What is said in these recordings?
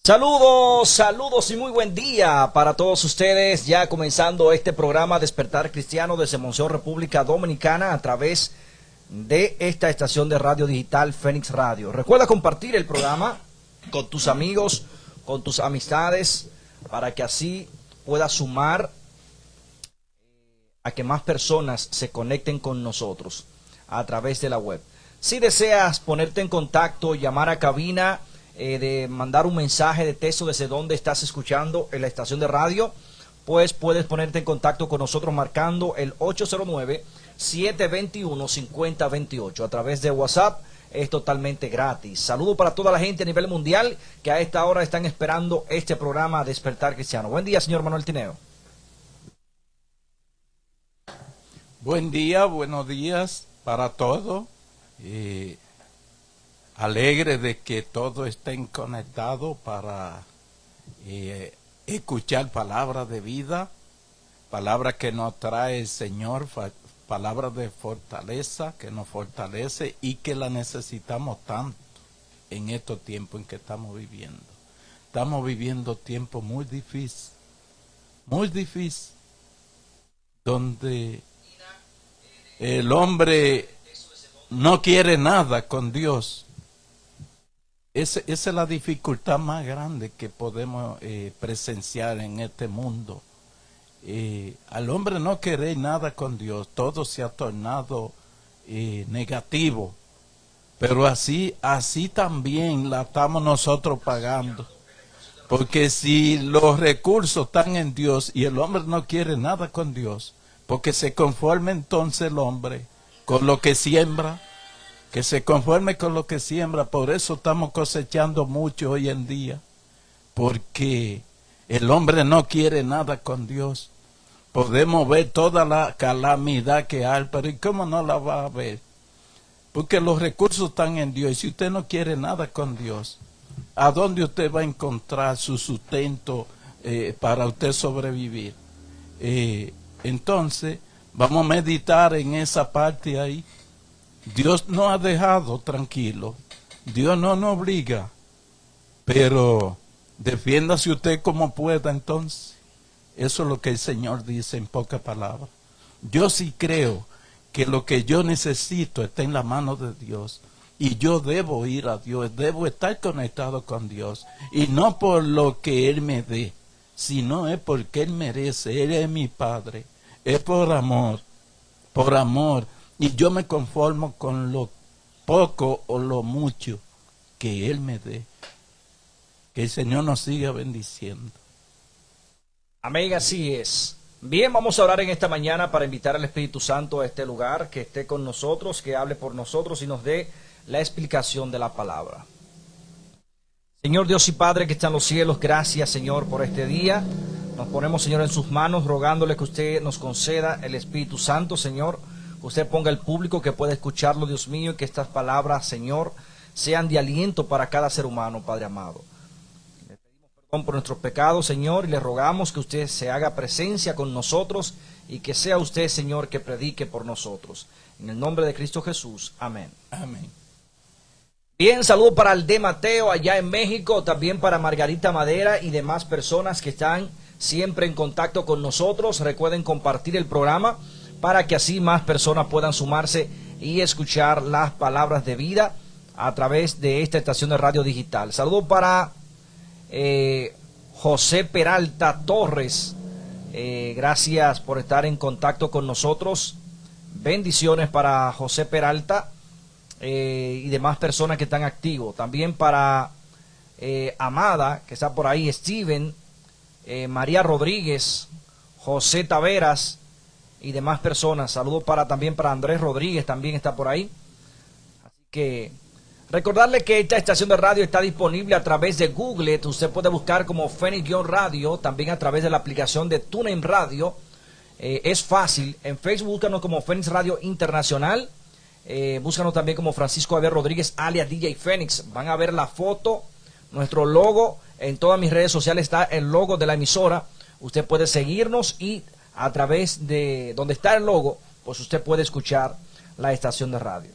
Saludos, saludos y muy buen día para todos ustedes. Ya comenzando este programa Despertar Cristiano desde Monción, República Dominicana, a través de esta estación de radio digital Fénix Radio. Recuerda compartir el programa con tus amigos, con tus amistades, para que así puedas sumar a que más personas se conecten con nosotros a través de la web. Si deseas ponerte en contacto, llamar a cabina, de mandar un mensaje de texto desde donde estás escuchando en la estación de radio, pues puedes ponerte en contacto con nosotros marcando el 809-721-5028 a través de WhatsApp. Es totalmente gratis. Saludo para toda la gente a nivel mundial que a esta hora están esperando este programa Despertar Cristiano. Buen día, señor Manuel Tineo. Buen día, buenos días para todos. Alegre de que todos estén conectados para escuchar palabras de vida, palabras que nos trae el Señor, palabras de fortaleza que nos fortalece y que la necesitamos tanto en estos tiempos en que estamos viviendo. Estamos viviendo tiempos muy difíciles, donde el hombre no quiere nada con Dios. Esa es la dificultad más grande que podemos presenciar en este mundo. Al hombre no querer nada con Dios, todo se ha tornado negativo. Pero así también la estamos nosotros pagando. Porque si los recursos están en Dios y el hombre no quiere nada con Dios, porque se conforme entonces el hombre con lo que siembra, que se conforme con lo que siembra. Por eso estamos cosechando mucho hoy en día, porque el hombre no quiere nada con Dios. Podemos ver toda la calamidad que hay, pero ¿y cómo no la va a ver? Porque los recursos están en Dios, y si usted no quiere nada con Dios, ¿a dónde usted va a encontrar su sustento para usted sobrevivir? Entonces, vamos a meditar en esa parte ahí. Dios nos ha dejado tranquilo, Dios no nos obliga, pero defiéndase usted como pueda entonces. Eso es lo que el Señor dice en pocas palabras. Yo sí creo que lo que yo necesito está en la mano de Dios, y yo debo ir a Dios, debo estar conectado con Dios, y no por lo que Él me dé, sino es porque Él merece. Él es mi Padre, es por amor, y yo me conformo con lo poco o lo mucho que Él me dé. Que el Señor nos siga bendiciendo. Amén, así es. Bien, vamos a orar en esta mañana para invitar al Espíritu Santo a este lugar, que esté con nosotros, que hable por nosotros y nos dé la explicación de la palabra. Señor Dios y Padre que está en los cielos, gracias, Señor, por este día. Nos ponemos, Señor, en sus manos, rogándole que usted nos conceda el Espíritu Santo, Señor. Que usted ponga el público que pueda escucharlo, Dios mío, y que estas palabras, Señor, sean de aliento para cada ser humano, Padre amado. Le pedimos perdón por nuestros pecados, Señor, y le rogamos que usted se haga presencia con nosotros y que sea usted, Señor, que predique por nosotros. En el nombre de Cristo Jesús. Amén. Amén. Bien, saludo para el de Mateo allá en México, también para Margarita Madera y demás personas que están siempre en contacto con nosotros. Recuerden compartir el programa para que así más personas puedan sumarse y escuchar las palabras de vida a través de esta estación de radio digital. Saludo para José Peralta Torres. Gracias por estar en contacto con nosotros. Bendiciones para José Peralta y demás personas que están activos. También para Amada, que está por ahí, Steven, María Rodríguez, José Taveras y demás personas. Saludos también para Andrés Rodríguez, también está por ahí. Así que recordarle que esta estación de radio está disponible a través de Google. Usted puede buscar como Fénix-Radio, también a través de la aplicación de TuneIn Radio. Es fácil. En Facebook búscanos como Fénix Radio Internacional. Búscanos también como Francisco Javier Rodríguez, alias DJ Fénix. Van a ver la foto, nuestro logo. En todas mis redes sociales está el logo de la emisora. Usted puede seguirnos y a través de donde está el logo, pues usted puede escuchar la estación de radio.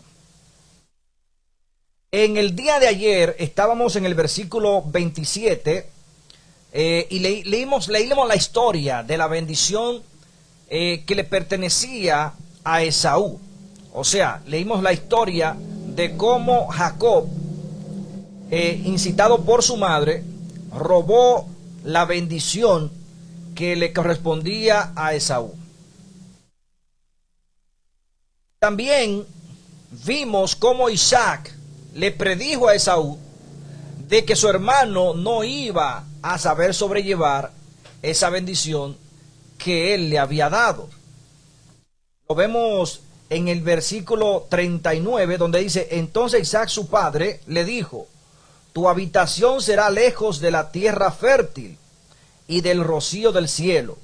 En el día de ayer estábamos en el versículo 27 y leímos la historia de la bendición que le pertenecía a Esaú. O sea, leímos la historia de cómo Jacob, incitado por su madre, robó la bendición que le correspondía a Esaú. También vimos cómo Isaac le predijo a Esaú de que su hermano no iba a saber sobrellevar esa bendición que él le había dado. Lo vemos en el versículo 39, donde dice: entonces Isaac su padre le dijo: tu habitación será lejos de la tierra fértil y del rocío del cielo.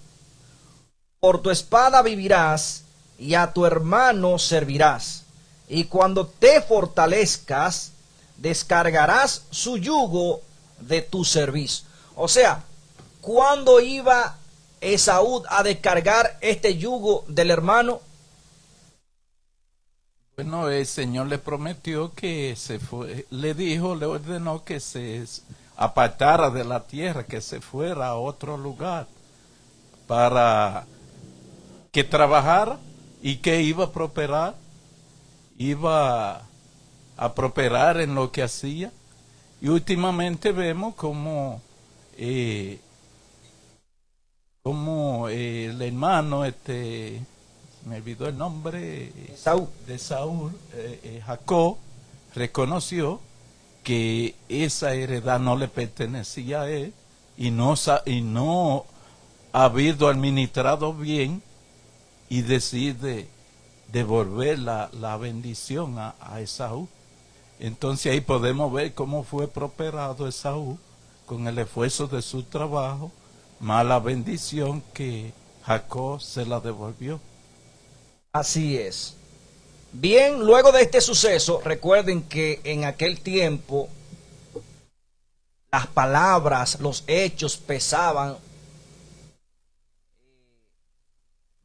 Por tu espada vivirás y a tu hermano servirás. Y cuando te fortalezcas, descargarás su yugo de tu servicio. O sea, ¿cuándo iba Esaú a descargar este yugo del hermano? Bueno, el Señor le prometió que se fue, le dijo, le ordenó que se apartara de la tierra, que se fuera a otro lugar para que trabajara y que iba a prosperar en lo que hacía. Y últimamente vemos como el hermano, me olvidó el nombre, de Saúl, Jacob, reconoció que esa heredad no le pertenecía a él y no ha habido administrado bien, y decide devolver la bendición a Esaú. Entonces ahí podemos ver cómo fue prosperado Esaú con el esfuerzo de su trabajo, más la bendición que Jacob se la devolvió. Así es. Bien, luego de este suceso, recuerden que en aquel tiempo las palabras, los hechos pesaban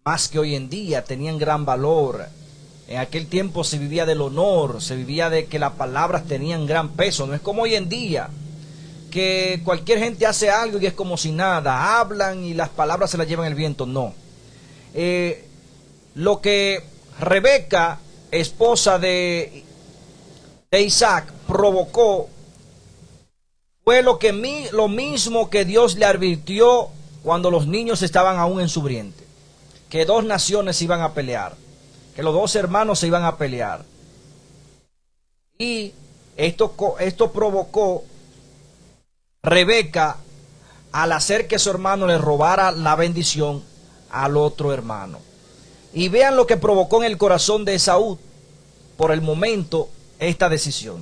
más que hoy en día, tenían gran valor. En aquel tiempo se vivía del honor, se vivía de que las palabras tenían gran peso. No es como hoy en día, que cualquier gente hace algo y es como si nada, hablan y las palabras se las llevan el viento. No. Lo que Rebeca, esposa de Isaac, provocó fue lo mismo que Dios le advirtió cuando los niños estaban aún en su vientre, que dos naciones se iban a pelear, que los dos hermanos se iban a pelear. Y esto provocó Rebeca al hacer que su hermano le robara la bendición al otro hermano. Y vean lo que provocó en el corazón de Esaú por el momento esta decisión.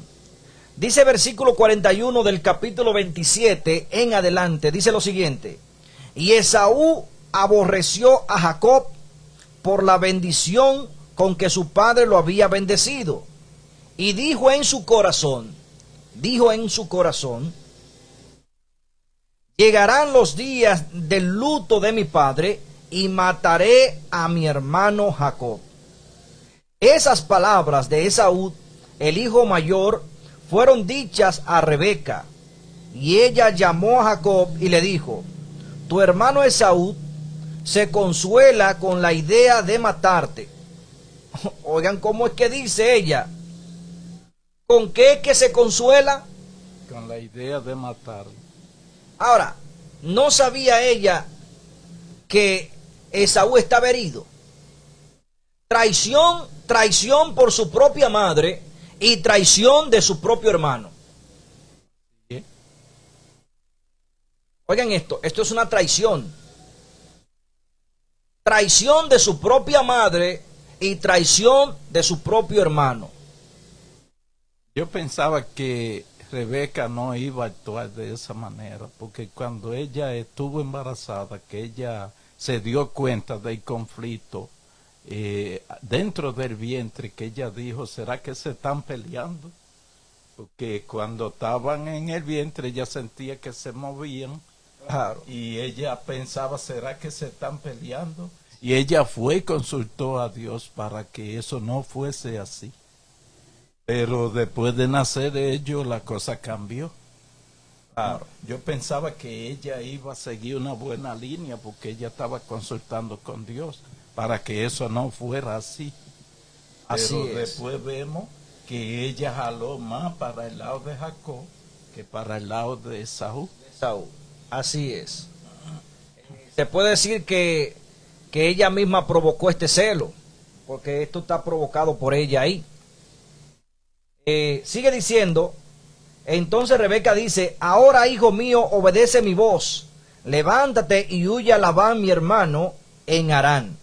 Dice versículo 41 del capítulo 27 en adelante, dice lo siguiente: y Esaú aborreció a Jacob por la bendición con que su padre lo había bendecido, y dijo en su corazón, llegarán los días del luto de mi padre y mataré a mi hermano Jacob. Esas palabras de Esaú, el hijo mayor, fueron dichas a Rebeca, y ella llamó a Jacob y le dijo: tu hermano Esaú se consuela con la idea de matarte. Oigan cómo es que dice ella. ¿Con qué es que se consuela? Con la idea de matarlo. Ahora, ¿no sabía ella que Esaú estaba herido? Traición por su propia madre y traición de su propio hermano. ¿Qué? Oigan esto es una traición. Traición de su propia madre y traición de su propio hermano. Yo pensaba que Rebeca no iba a actuar de esa manera, porque cuando ella estuvo embarazada, que ella se dio cuenta del conflicto dentro del vientre, que ella dijo: ¿será que se están peleando? Porque cuando estaban en el vientre ella sentía que se movían. Claro. Y ella pensaba: ¿será que se están peleando? Y ella fue y consultó a Dios para que eso no fuese así. Pero después de nacer ellos, la cosa cambió. Claro. Yo pensaba que ella iba a seguir una buena línea porque ella estaba consultando con Dios para que eso no fuera así. Así Pero es. después vemos que ella jaló más para el lado de Jacob que para el lado de Esaú. Saúl. Así es. Se puede decir que ella misma provocó este celo, porque esto está provocado por ella ahí. Sigue diciendo, entonces Rebeca dice, ahora hijo mío, obedece mi voz, levántate y huye a Labán mi hermano en Harán.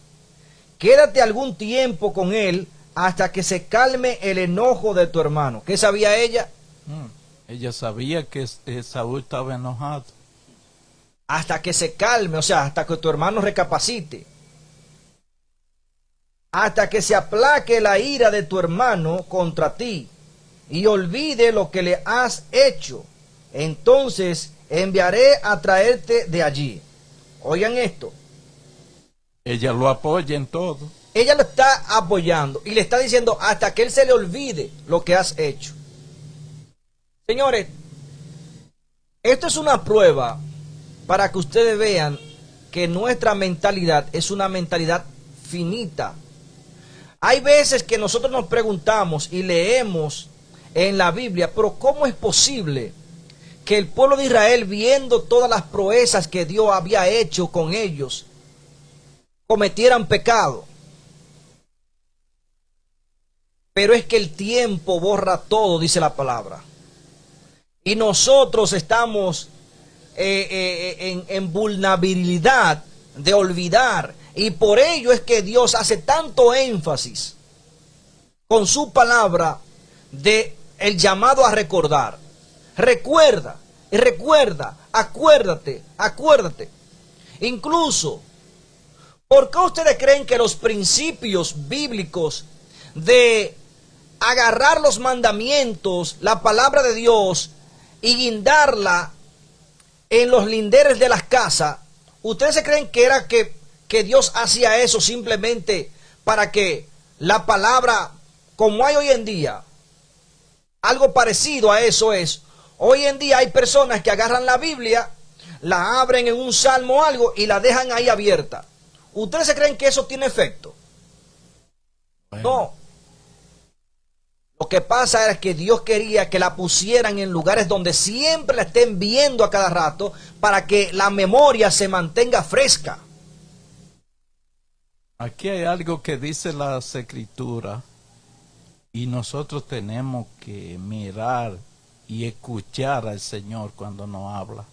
Quédate algún tiempo con él hasta que se calme el enojo de tu hermano. ¿Qué sabía ella? Ella sabía que Esaú estaba enojado. Hasta que se calme, o sea, hasta que tu hermano recapacite. Hasta que se aplaque la ira de tu hermano contra ti y olvide lo que le has hecho. Entonces enviaré a traerte de allí. Oigan esto. Ella lo apoya en todo. Ella lo está apoyando y le está diciendo hasta que él se le olvide lo que has hecho. Señores, esto es una prueba para que ustedes vean que nuestra mentalidad es una mentalidad finita. Hay veces que nosotros nos preguntamos y leemos en la Biblia, pero ¿cómo es posible que el pueblo de Israel, viendo todas las proezas que Dios había hecho con ellos, cometieran pecado? Pero es que el tiempo borra todo, dice la palabra. Y nosotros estamos en vulnerabilidad de olvidar. Y por ello es que Dios hace tanto énfasis con su palabra de el llamado a recordar. Recuerda, y recuerda, acuérdate, acuérdate. Incluso, ¿por qué ustedes creen que los principios bíblicos de agarrar los mandamientos, la palabra de Dios y guindarla en los linderes de las casas, ustedes se creen que era que Dios hacía eso simplemente para que la palabra, como hay hoy en día, algo parecido a eso es, hoy en día hay personas que agarran la Biblia, la abren en un salmo o algo y la dejan ahí abierta? ¿Ustedes se creen que eso tiene efecto? Bueno. No. Lo que pasa es que Dios quería que la pusieran en lugares donde siempre la estén viendo a cada rato para que la memoria se mantenga fresca. Aquí hay algo que dice las Escrituras y nosotros tenemos que mirar y escuchar al Señor cuando nos habla.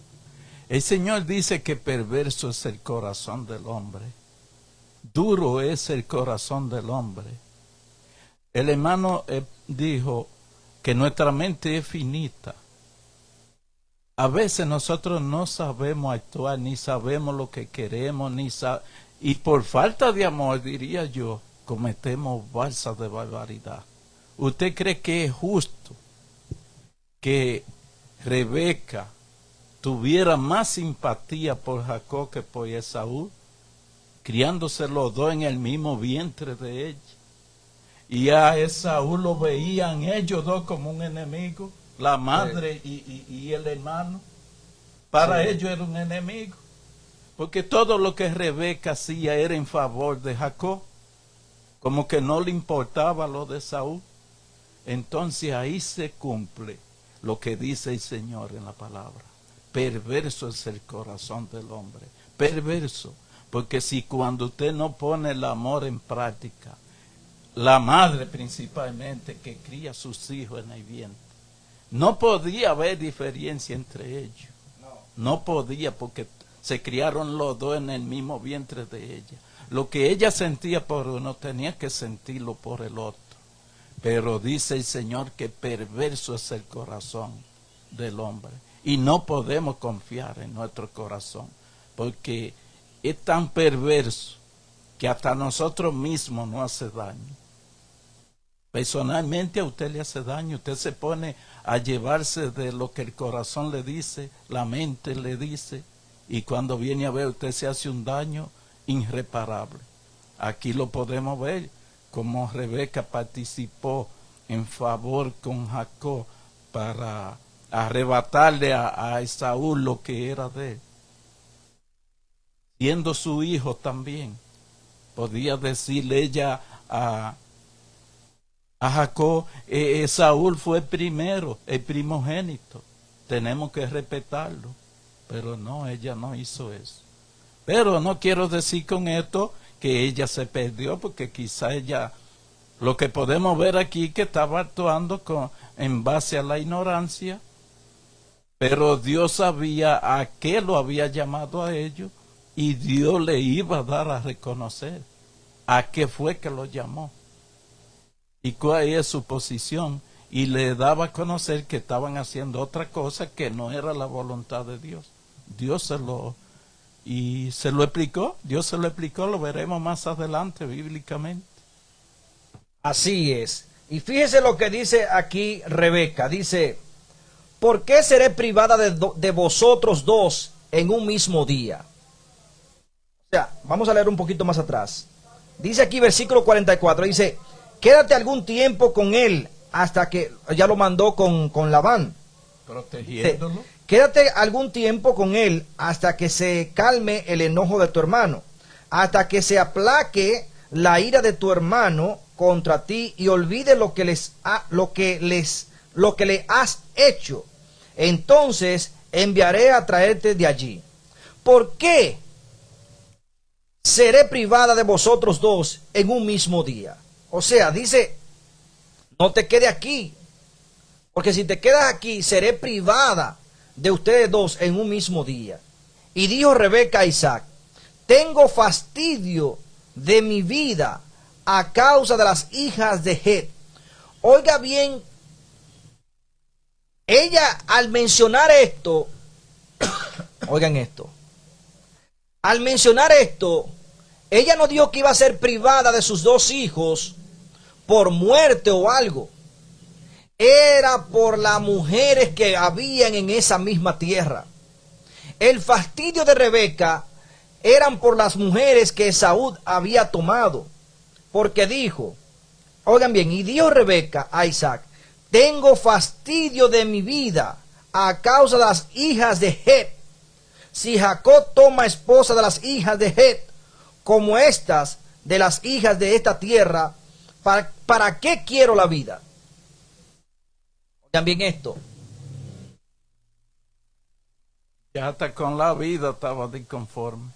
El Señor dice que perverso es el corazón del hombre, duro es el corazón del hombre. El hermano dijo que nuestra mente es finita. A veces nosotros no sabemos actuar, ni sabemos lo que queremos, y por falta de amor, diría yo, cometemos balsas de barbaridad. ¿Usted cree que es justo que Rebeca tuviera más simpatía por Jacob que por Esaú, criándose los dos en el mismo vientre de ella? Y a Esaú lo veían ellos dos como un enemigo, la madre y el hermano. Para ellos era un enemigo, porque todo lo que Rebeca hacía era en favor de Jacob, como que no le importaba lo de Esaú. Entonces ahí se cumple lo que dice el Señor en la palabra. Perverso es el corazón del hombre, perverso, porque si cuando usted no pone el amor en práctica, la madre principalmente que cría a sus hijos en el vientre, no podía haber diferencia entre ellos. No podía, porque se criaron los dos en el mismo vientre de ella. Lo que ella sentía por uno tenía que sentirlo por el otro. Pero dice el Señor que perverso es el corazón del hombre. Y no podemos confiar en nuestro corazón, porque es tan perverso que hasta nosotros mismos nos hace daño. Personalmente a usted le hace daño, usted se pone a llevarse de lo que el corazón le dice, la mente le dice, y cuando viene a ver usted se hace un daño irreparable. Aquí lo podemos ver, como Rebeca participó en favor con Jacob para arrebatarle a Esaú lo que era de él. Siendo su hijo también, podía decirle ella a Jacob, Esaú fue primero, el primogénito, tenemos que respetarlo. Pero no, ella no hizo eso. Pero no quiero decir con esto que ella se perdió, porque quizá ella, lo que podemos ver aquí, que estaba actuando en base a la ignorancia, pero Dios sabía a qué lo había llamado a ellos, y Dios le iba a dar a reconocer a qué fue que lo llamó y cuál es su posición, y le daba a conocer que estaban haciendo otra cosa que no era la voluntad de Dios. Dios se lo explicó, Dios se lo explicó, lo veremos más adelante bíblicamente. Así es. Y fíjese lo que dice aquí Rebeca. Dice, ¿por qué seré privada de vosotros dos en un mismo día? O sea, vamos a leer un poquito más atrás. Dice aquí versículo 44, dice, quédate algún tiempo con él hasta que, ya lo mandó con Labán. Protegiéndolo. Quédate algún tiempo con él hasta que se calme el enojo de tu hermano, hasta que se aplaque la ira de tu hermano contra ti y olvide lo que le has hecho. Entonces enviaré a traerte de allí. ¿Por qué seré privada de vosotros dos en un mismo día? O sea, dice, no te quede aquí, porque si te quedas aquí, seré privada de ustedes dos en un mismo día. Y dijo Rebeca a Isaac, tengo fastidio de mi vida a causa de las hijas de Het. Oiga bien, ella al mencionar esto, oigan esto, al mencionar esto, ella no dijo que iba a ser privada de sus dos hijos por muerte o algo. Era por las mujeres que habían en esa misma tierra. El fastidio de Rebeca eran por las mujeres que Esaú había tomado. Porque dijo, oigan bien, y dijo Rebeca a Isaac, tengo fastidio de mi vida a causa de las hijas de Het. Si Jacob toma esposa de las hijas de Het, como estas de las hijas de esta tierra, ¿para qué quiero la vida? También esto. Ya hasta con la vida estaba disconforme.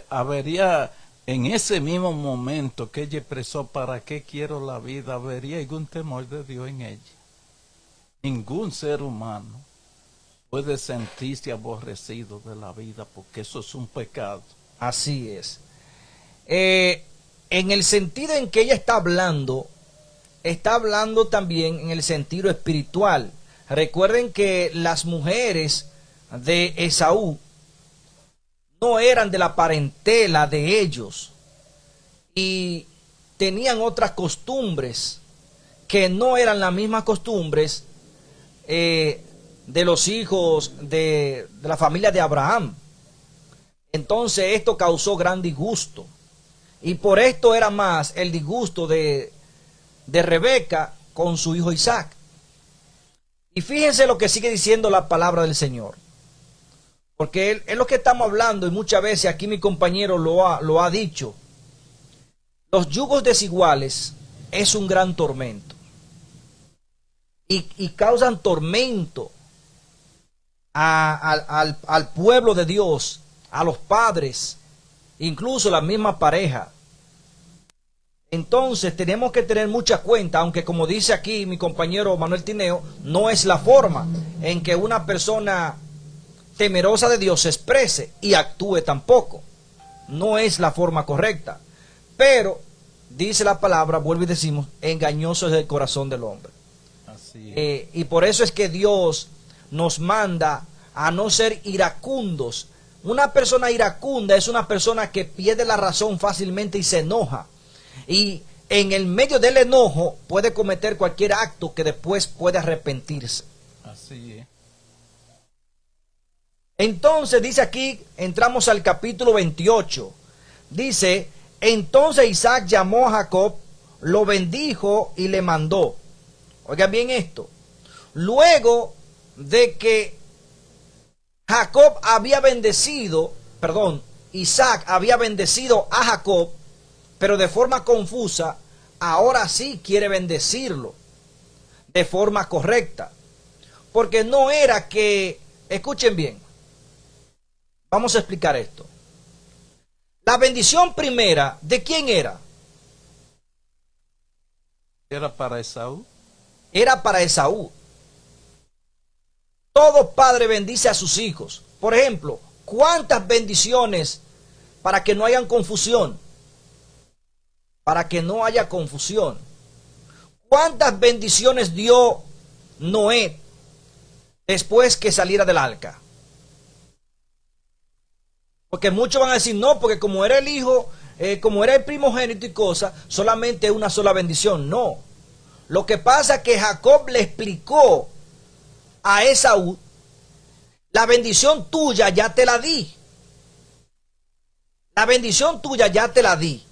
Habría en ese mismo momento que ella expresó para qué quiero la vida, habría algún temor de Dios en ella. Ningún ser humano puede sentirse aborrecido de la vida, porque eso es un pecado. Así es. En el sentido en que ella está hablando también en el sentido espiritual. Recuerden que las mujeres de Esaú no eran de la parentela de ellos y tenían otras costumbres que no eran las mismas costumbres de los hijos de la familia de Abraham. Entonces esto causó gran disgusto, y por esto era más el disgusto de Rebeca con su hijo Isaac. Y fíjense lo que sigue diciendo la palabra del Señor, porque es lo que estamos hablando, y muchas veces aquí mi compañero lo ha dicho. Los yugos desiguales es un gran tormento, y causan tormento al pueblo de Dios, a los padres, incluso la misma pareja. Entonces tenemos que tener mucha cuenta, aunque como dice aquí mi compañero Manuel Tineo, no es la forma en que una persona temerosa de Dios se exprese y actúe tampoco. No es la forma correcta. Pero, dice la palabra, vuelvo y decimos, engañoso es el corazón del hombre. Así es. Y por eso es que Dios nos manda a no ser iracundos. Una persona iracunda es una persona que pierde la razón fácilmente y se enoja. Y en el medio del enojo puede cometer cualquier acto que después puede arrepentirse. Así es. Entonces dice aquí, entramos al capítulo 28. Dice, entonces Isaac llamó a Jacob lo bendijo y le mandó. Oigan bien esto. Luego de que Isaac había bendecido a Jacob, pero de forma confusa, ahora sí quiere bendecirlo de forma correcta. Porque no era que, escuchen bien, vamos a explicar esto. La bendición primera, ¿de quién era? ¿Era para Esaú? Era para Esaú. Todo padre bendice a sus hijos. Por ejemplo, ¿cuántas bendiciones para que no haya confusión? Para que no haya confusión. ¿Cuántas bendiciones dio Noé después que saliera del arca? Porque muchos van a decir, no, porque como era el hijo, como era el primogénito y cosas, solamente una sola bendición. No. Lo que pasa es que Jacob le explicó a Esaú, la bendición tuya ya te la di. La bendición tuya ya te la di.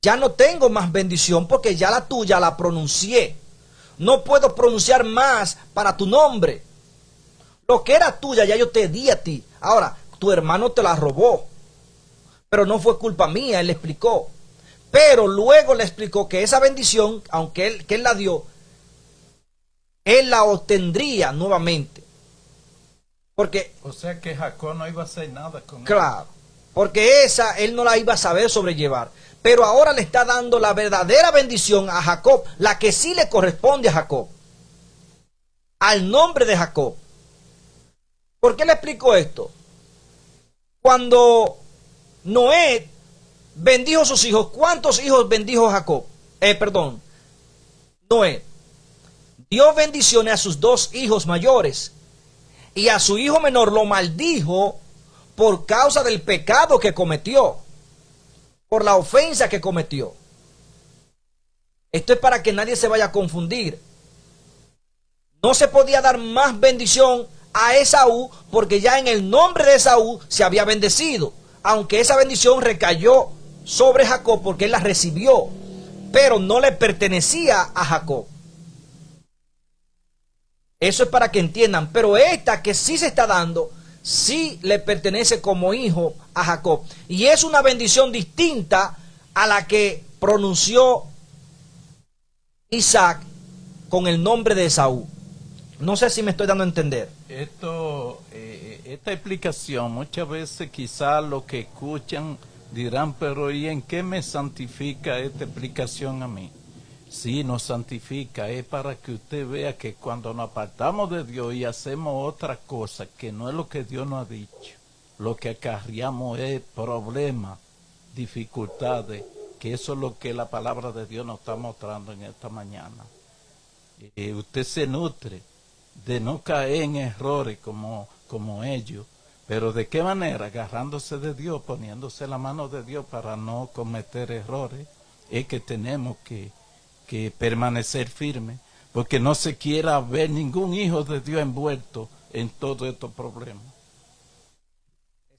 Ya no tengo más bendición porque ya la tuya la pronuncié. No puedo pronunciar más para tu nombre. Lo que era tuya ya yo te di a ti. Ahora, tu hermano te la robó. Pero no fue culpa mía, él le explicó. Pero luego le explicó que esa bendición, aunque él la dio, él la obtendría nuevamente. Porque, o sea que Jacob no iba a hacer nada con él. Claro, porque esa él no la iba a saber sobrellevar. Pero ahora le está dando la verdadera bendición a Jacob, la que sí le corresponde a Jacob. Al nombre de Jacob. ¿Por qué le explico esto? Cuando Noé bendijo a sus hijos, ¿cuántos hijos bendijo Jacob? Noé. Dio bendiciones a sus dos hijos mayores y a su hijo menor lo maldijo por causa del pecado que cometió, por la ofensa que cometió. Esto es para que nadie se vaya a confundir. No se podía dar más bendición a Esaú porque ya en el nombre de Esaú se había bendecido, aunque esa bendición recayó sobre Jacob porque él la recibió, pero no le pertenecía a Jacob. Eso es para que entiendan, pero esta que sí se está dando, sí le pertenece como hijo a Jacob. Y es una bendición distinta a la que pronunció Isaac con el nombre de Esaú. No sé si me estoy dando a entender. Esta explicación, muchas veces quizás los que escuchan dirán, pero ¿y en qué me santifica esta explicación a mí? Sí, nos santifica, es para que usted vea que cuando nos apartamos de Dios y hacemos otra cosa que no es lo que Dios nos ha dicho, lo que acarreamos es problemas, dificultades, que eso es lo que la palabra de Dios nos está mostrando en esta mañana. Usted se nutre de no caer en errores como ellos, pero ¿de qué manera? Agarrándose de Dios, poniéndose la mano de Dios para no cometer errores. Es que tenemos que permanecer firmes, porque no se quiera ver ningún hijo de Dios envuelto en todos estos problemas.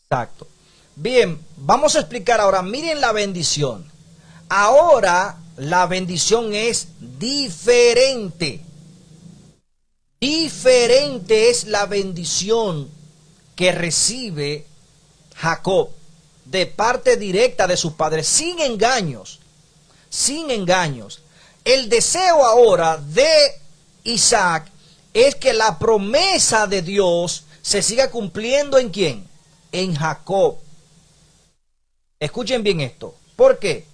Exacto. Bien, vamos a explicar ahora, miren la bendición. Ahora la bendición es diferente. Diferente es la bendición que recibe Jacob de parte directa de sus padres, sin engaños, sin engaños. El deseo ahora de Isaac es que la promesa de Dios se siga cumpliendo ¿en quién? En Jacob. Escuchen bien esto. ¿Por qué?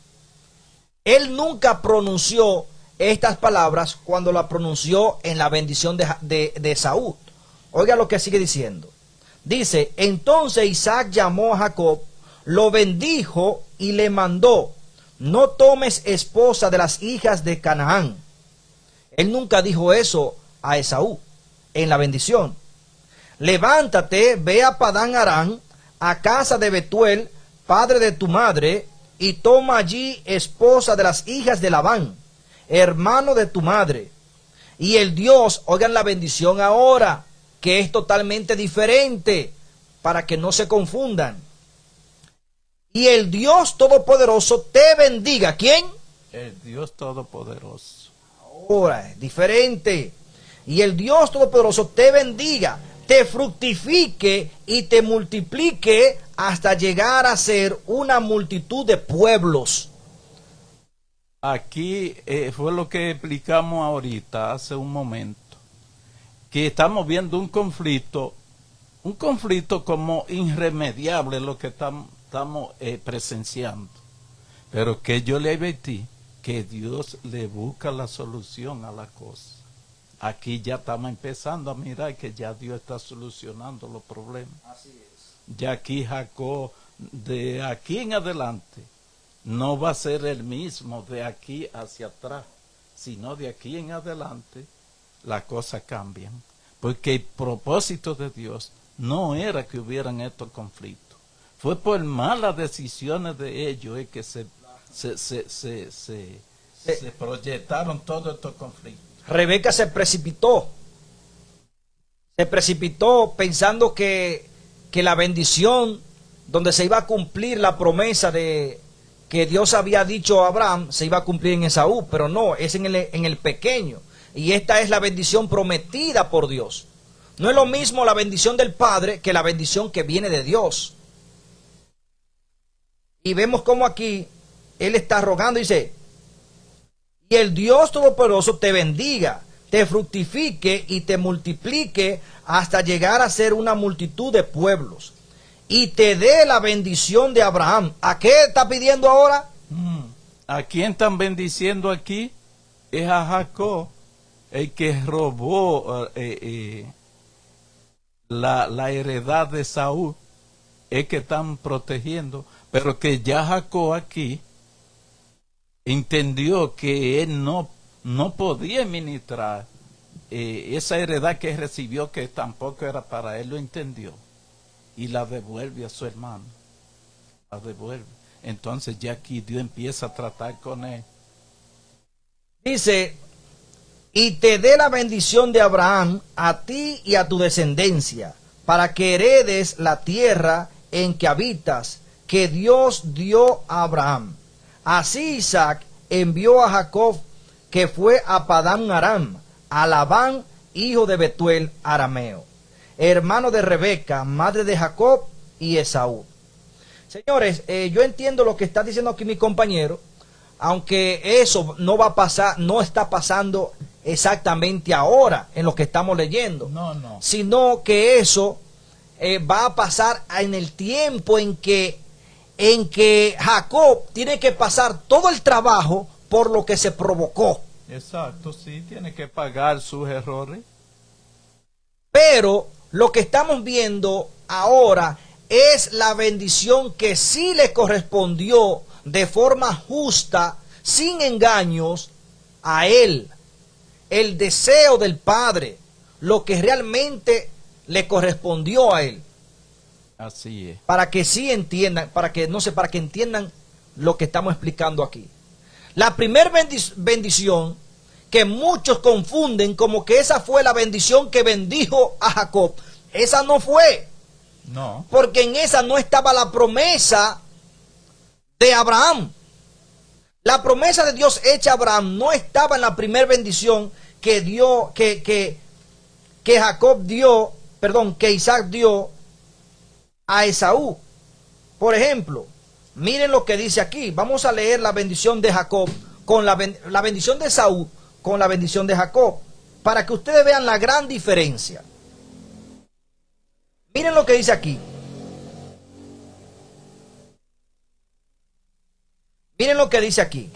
Él nunca pronunció estas palabras cuando la pronunció en la bendición de Esaú. Oiga lo que sigue diciendo. Dice, entonces Isaac llamó a Jacob, lo bendijo y le mandó, no tomes esposa de las hijas de Canaán. Él nunca dijo eso a Esaú en la bendición. Levántate, ve a Padán Aram, a casa de Betuel, padre de tu madre, y toma allí esposa de las hijas de Labán, hermano de tu madre. Y el Dios, oigan la bendición ahora, que es totalmente diferente, para que no se confundan. Y el Dios Todopoderoso te bendiga. ¿Quién? El Dios Todopoderoso. Ahora, es diferente. Y el Dios Todopoderoso te bendiga, te fructifique y te multiplique hasta llegar a ser una multitud de pueblos. Aquí fue lo que explicamos ahorita, hace un momento, que estamos viendo un conflicto como irremediable lo que estamos presenciando. Pero que yo le advertí que Dios le busca la solución a la cosa. Aquí ya estamos empezando a mirar que ya Dios está solucionando los problemas. Así es. Ya aquí Jacob, de aquí en adelante, no va a ser el mismo de aquí hacia atrás, sino de aquí en adelante las cosas cambian. Porque el propósito de Dios no era que hubieran estos conflictos. Fue por malas decisiones de ellos que se proyectaron todos estos conflictos. Rebeca se precipitó pensando que la bendición donde se iba a cumplir la promesa de que Dios había dicho a Abraham se iba a cumplir en Esaú, pero no, es en el pequeño. Y esta es la bendición prometida por Dios. No es lo mismo la bendición del Padre que la bendición que viene de Dios. Y vemos cómo aquí él está rogando, dice: y el Dios Todopoderoso te bendiga, te fructifique y te multiplique hasta llegar a ser una multitud de pueblos. Y te dé la bendición de Abraham. ¿A qué está pidiendo ahora? ¿A quién están bendiciendo aquí? Es a Jacob, el que robó la heredad de Saúl. Es que están protegiendo. Pero que ya Jacob aquí entendió que él no podía ministrar esa heredad que recibió, que tampoco era para él, lo entendió y la devuelve a su hermano, la devuelve. Entonces ya aquí Dios empieza a tratar con él. Dice: y te dé la bendición de Abraham a ti y a tu descendencia, para que heredes la tierra en que habitas, que Dios dio a Abraham. Así Isaac envió a Jacob, que fue a Padán Aram, a Labán, hijo de Betuel arameo, hermano de Rebeca, madre de Jacob y Esaú. Señores, yo entiendo lo que está diciendo aquí mi compañero, aunque eso no va a pasar, no está pasando exactamente ahora en lo que estamos leyendo, No. sino que eso va a pasar en el tiempo en que Jacob tiene que pasar todo el trabajo por lo que se provocó. Exacto, sí, tiene que pagar sus errores. Pero lo que estamos viendo ahora es la bendición que sí le correspondió de forma justa, sin engaños, a él. El deseo del Padre, lo que realmente le correspondió a él. Así es. Para que sí entiendan, para que entiendan lo que estamos explicando aquí. La primera bendición que muchos confunden como que esa fue la bendición que bendijo a Jacob. Esa no fue. No. Porque en esa no estaba la promesa de Abraham. La promesa de Dios hecha a Abraham no estaba en la primera bendición que que Isaac dio a Esaú. Por ejemplo, miren lo que dice aquí. Vamos a leer la bendición de Jacob con la bendición de Esaú con la bendición de Jacob, para que ustedes vean la gran diferencia. Miren lo que dice aquí. Miren lo que dice aquí.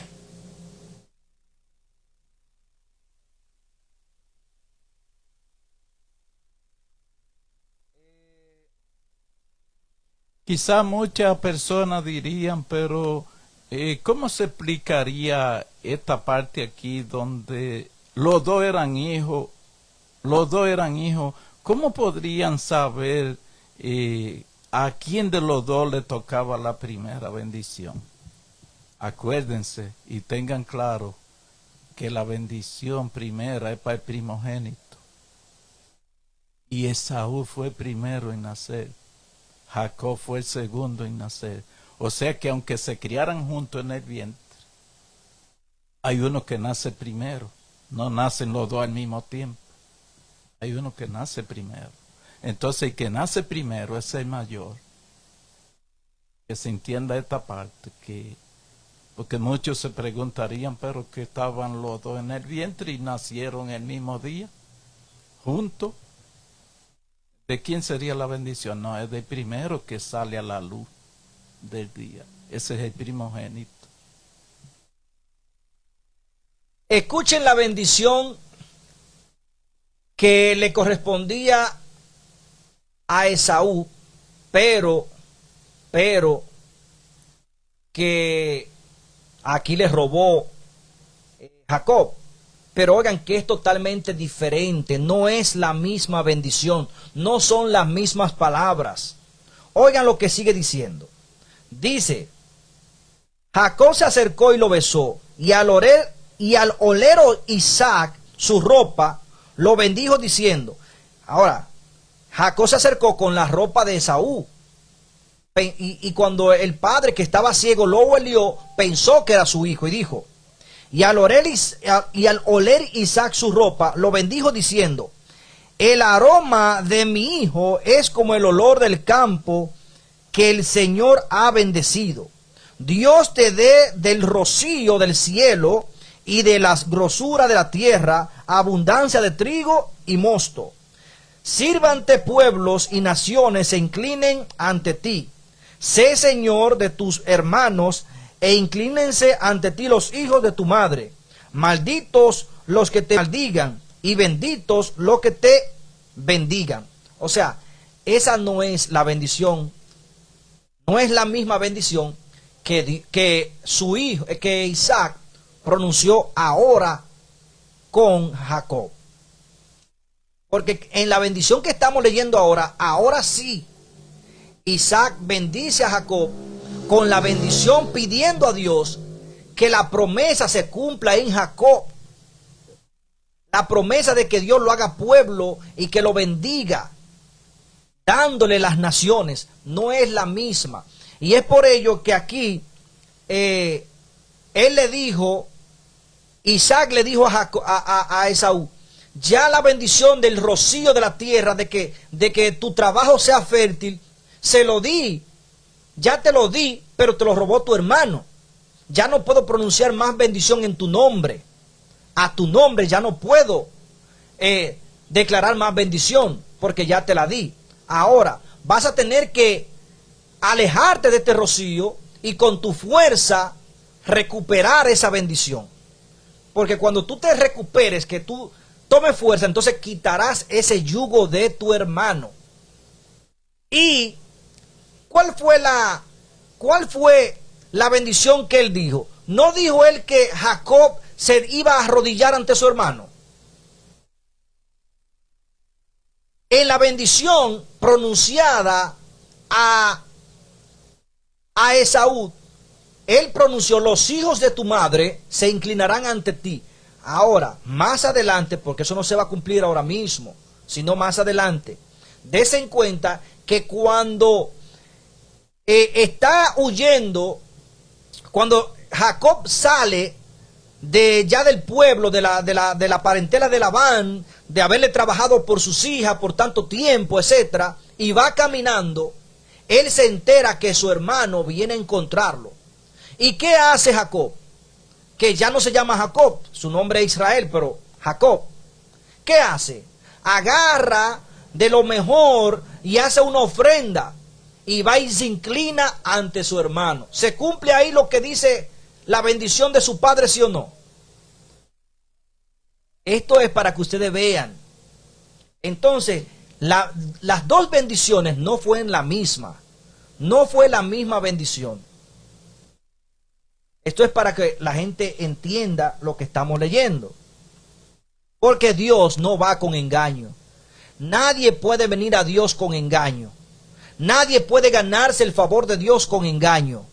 Quizá muchas personas dirían, pero ¿cómo se explicaría esta parte aquí donde los dos eran hijos? Los dos eran hijos. ¿Cómo podrían saber a quién de los dos le tocaba la primera bendición? Acuérdense y tengan claro que la bendición primera es para el primogénito. Y Esaú fue primero en nacer. Jacob fue el segundo en nacer. O sea que aunque se criaran juntos en el vientre, Hay uno que nace primero, no nacen los dos al mismo tiempo. Hay uno que nace primero. Entonces el que nace primero es el mayor. Que se entienda esta parte, porque muchos se preguntarían, pero que estaban los dos en el vientre y nacieron el mismo día, juntos. ¿De quién sería la bendición? No, es del primero que sale a la luz del día. Ese es el primogénito. Escuchen la bendición que le correspondía a Esaú, pero que aquí le robó Jacob. Pero oigan que es totalmente diferente, no es la misma bendición, no son las mismas palabras. Oigan lo que sigue diciendo. Dice, Jacob se acercó y lo besó, y al olero Isaac su ropa, lo bendijo diciendo. Ahora, Jacob se acercó con la ropa de Esaú. Y cuando el padre que estaba ciego lo olió, pensó que era su hijo y dijo, y al oler Isaac su ropa, lo bendijo diciendo, el aroma de mi hijo es como el olor del campo que el Señor ha bendecido. Dios te dé del rocío del cielo y de las grosuras de la tierra abundancia de trigo y mosto. Sírvante pueblos y naciones se inclinen ante ti. Sé Señor de tus hermanos e inclínense ante ti los hijos de tu madre. Malditos los que te maldigan y benditos los que te bendigan. O sea, esa no es la bendición, no es la misma bendición que su hijo, que Isaac pronunció ahora con Jacob. Porque en la bendición que estamos leyendo ahora sí, Isaac bendice a Jacob con la bendición pidiendo a Dios que la promesa se cumpla en Jacob. La promesa de que Dios lo haga pueblo y que lo bendiga, dándole las naciones, no es la misma. Y es por ello que aquí él le dijo, Isaac le dijo a Esaú, ya la bendición del rocío de la tierra, de que tu trabajo sea fértil, se lo di, ya te lo di, pero te lo robó tu hermano. Ya no puedo pronunciar más bendición en tu nombre. A tu nombre ya no puedo declarar más bendición, porque ya te la di. Ahora vas a tener que alejarte de este rocío y con tu fuerza recuperar esa bendición. Porque cuando tú te recuperes, que tú tomes fuerza, entonces quitarás ese yugo de tu hermano. ¿Y cuál fue la bendición que él dijo? ¿No dijo él que Jacob se iba a arrodillar ante su hermano? En la bendición pronunciada a Esaú, él pronunció, los hijos de tu madre se inclinarán ante ti. Ahora, más adelante, porque eso no se va a cumplir ahora mismo, sino más adelante, dése en cuenta que cuando está huyendo, cuando Jacob sale ya del pueblo, de la parentela de Labán, de haberle trabajado por sus hijas por tanto tiempo, etcétera, y va caminando, él se entera que su hermano viene a encontrarlo. ¿Y qué hace Jacob? Que ya no se llama Jacob, su nombre es Israel, pero Jacob. ¿Qué hace? Agarra de lo mejor y hace una ofrenda y va y se inclina ante su hermano. ¿Se cumple ahí lo que dice la bendición de su padre, sí o no? Esto es para que ustedes vean. Entonces, las dos bendiciones no fueron la misma. No fue la misma bendición. Esto es para que la gente entienda lo que estamos leyendo. Porque Dios no va con engaño. Nadie puede venir a Dios con engaño. Nadie puede ganarse el favor de Dios con engaño.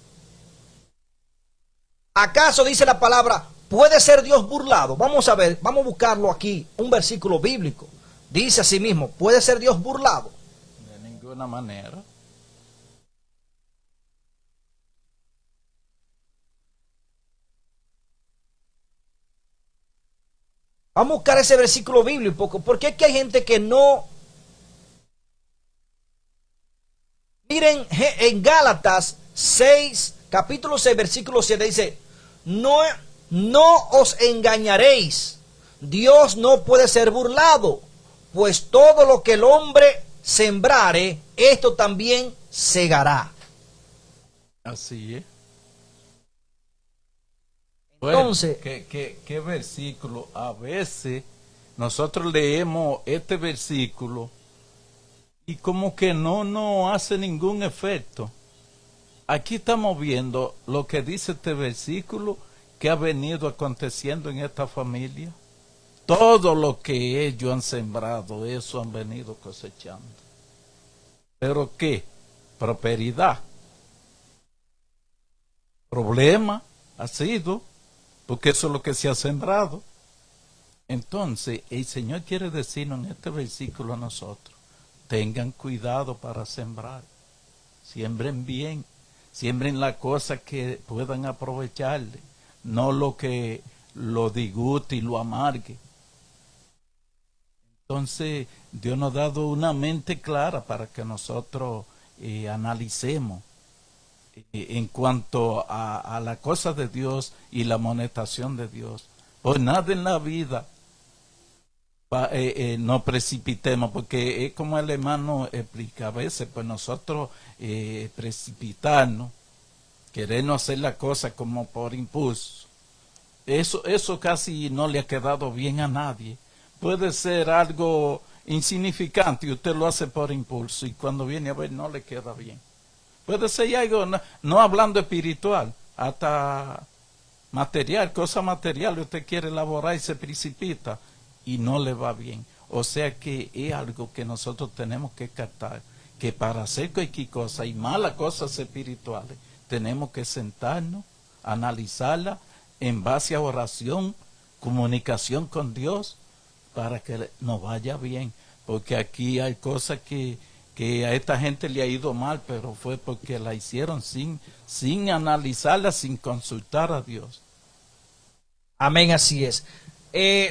¿Acaso dice la palabra, puede ser Dios burlado? Vamos a ver, vamos a buscarlo aquí, un versículo bíblico. Dice así mismo, ¿puede ser Dios burlado? De ninguna manera. Vamos a buscar ese versículo bíblico, porque es que hay gente que no... Miren, en Gálatas 6, capítulo 6, versículo 7, dice, no os engañaréis, Dios no puede ser burlado, pues todo lo que el hombre sembrare, esto también segará. Así es. Entonces, bueno, ¿qué versículo? A veces nosotros leemos este versículo y como que no hace ningún efecto. Aquí estamos viendo lo que dice este versículo que ha venido aconteciendo en esta familia. Todo lo que ellos han sembrado, eso han venido cosechando. ¿Pero qué? Prosperidad. Problema ha sido, porque eso es lo que se ha sembrado. Entonces, el Señor quiere decirnos en este versículo a nosotros, tengan cuidado para sembrar, siembren bien, siembren las cosas que puedan aprovecharle, no lo que lo disguste y lo amargue. Entonces, Dios nos ha dado una mente clara para que nosotros analicemos en cuanto a la cosa de Dios y la amonestación de Dios. Pues nada en la vida no precipitemos, porque es como el hermano explica, a veces pues nosotros precipitarnos, querernos hacer la cosa como por impulso, eso casi no le ha quedado bien a nadie. Puede ser algo insignificante y usted lo hace por impulso y cuando viene a ver no le queda bien. Puede ser algo, no hablando espiritual, hasta material, cosa material, usted quiere elaborar y se precipita y no le va bien. O sea que es algo que nosotros tenemos que captar, que para hacer cualquier cosa y malas cosas espirituales, tenemos que sentarnos, analizarla en base a oración, comunicación con Dios, para que nos vaya bien. Porque aquí hay cosas que a esta gente le ha ido mal, pero fue porque la hicieron sin analizarla, sin consultar a Dios. amén, así es.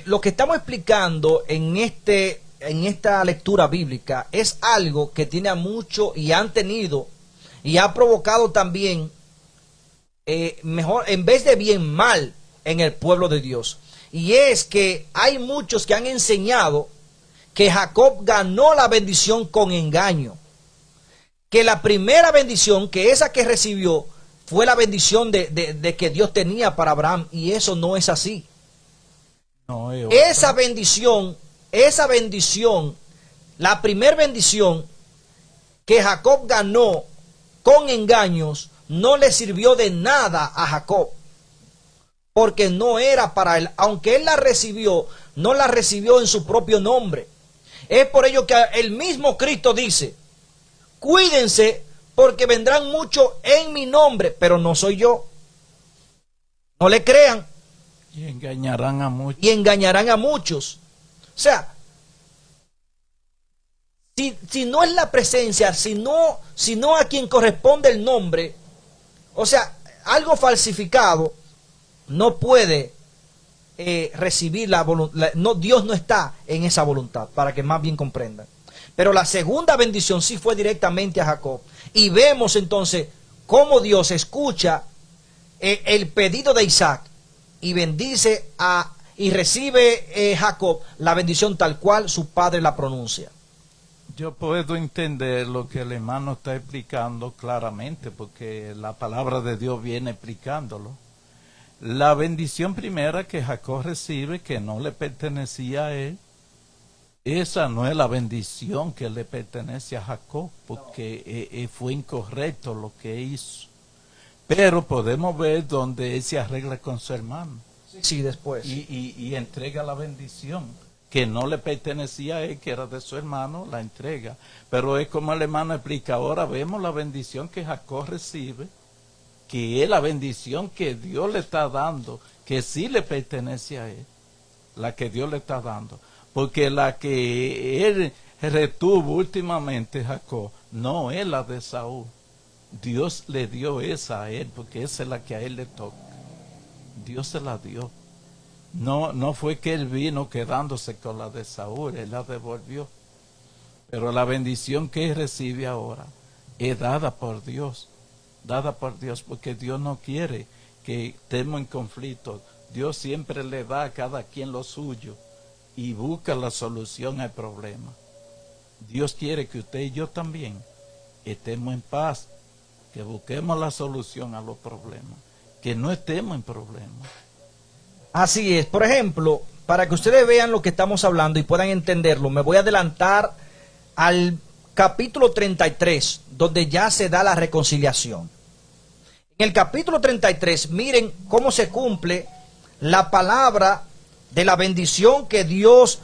Lo que estamos explicando en esta lectura bíblica es algo que tiene a mucho y han tenido y ha provocado también mejor, en vez de bien, mal en el pueblo de Dios. Y es que hay muchos que han enseñado que Jacob ganó la bendición con engaño, que la primera bendición, que esa que recibió, fue la bendición de que Dios tenía para Abraham, y eso no es así. No, esa bendición, la primera bendición que Jacob ganó con engaños, no le sirvió de nada a Jacob, porque no era para él. Aunque él la recibió, no la recibió en su propio nombre. Es por ello que el mismo Cristo dice, cuídense porque vendrán muchos en mi nombre, pero no soy yo. No le crean. Y engañarán a muchos. Y engañarán a muchos. O sea, si no es la presencia, si no a quien corresponde el nombre, o sea, algo falsificado no puede recibir la voluntad. No, Dios no está en esa voluntad, para que más bien comprendan. Pero la segunda bendición sí fue directamente a Jacob. Y vemos entonces cómo Dios escucha el pedido de Isaac y bendice y recibe Jacob la bendición tal cual su padre la pronuncia. Yo puedo entender lo que el hermano está explicando claramente, porque la palabra de Dios viene explicándolo. La bendición primera que Jacob recibe, que no le pertenecía a él, esa no es la bendición que le pertenece a Jacob, porque fue incorrecto lo que hizo. Pero podemos ver donde él se arregla con su hermano. Sí, después. Y entrega la bendición que no le pertenecía a él, que era de su hermano, la entrega. Pero es como el hermano explica, ahora vemos la bendición que Jacob recibe, que es la bendición que Dios le está dando, que sí le pertenece a él, la que Dios le está dando. Porque la que él retuvo últimamente, Jacob, no es la de Saúl. Dios le dio esa a él, porque esa es la que a él le toca. Dios se la dio. No fue que él vino quedándose con la de Saúl, él la devolvió. Pero la bendición que él recibe ahora es dada por Dios, porque Dios no quiere que estemos en conflicto. Dios siempre le da a cada quien lo suyo y busca la solución al problema. Dios quiere que usted y yo también estemos en paz, que busquemos la solución a los problemas, que no estemos en problemas. Así es. Por ejemplo, para que ustedes vean lo que estamos hablando y puedan entenderlo, me voy a adelantar al capítulo 33, donde ya se da la reconciliación. En el capítulo 33, miren cómo se cumple la palabra de la bendición que Dios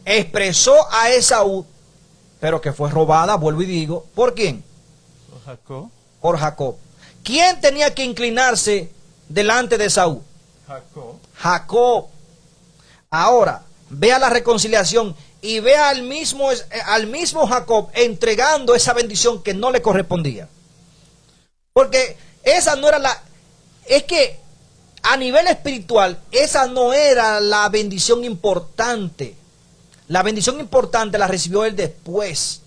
expresó a Esaú, pero que fue robada, vuelvo y digo, ¿por quién? Por Jacob. Por Jacob. ¿Quién tenía que inclinarse delante de Esaú? Jacob. Jacob. Ahora, vea la reconciliación y vea al mismo Jacob entregando esa bendición que no le correspondía. Porque esa no era es que a nivel espiritual, esa no era la bendición importante. La bendición importante la recibió él después.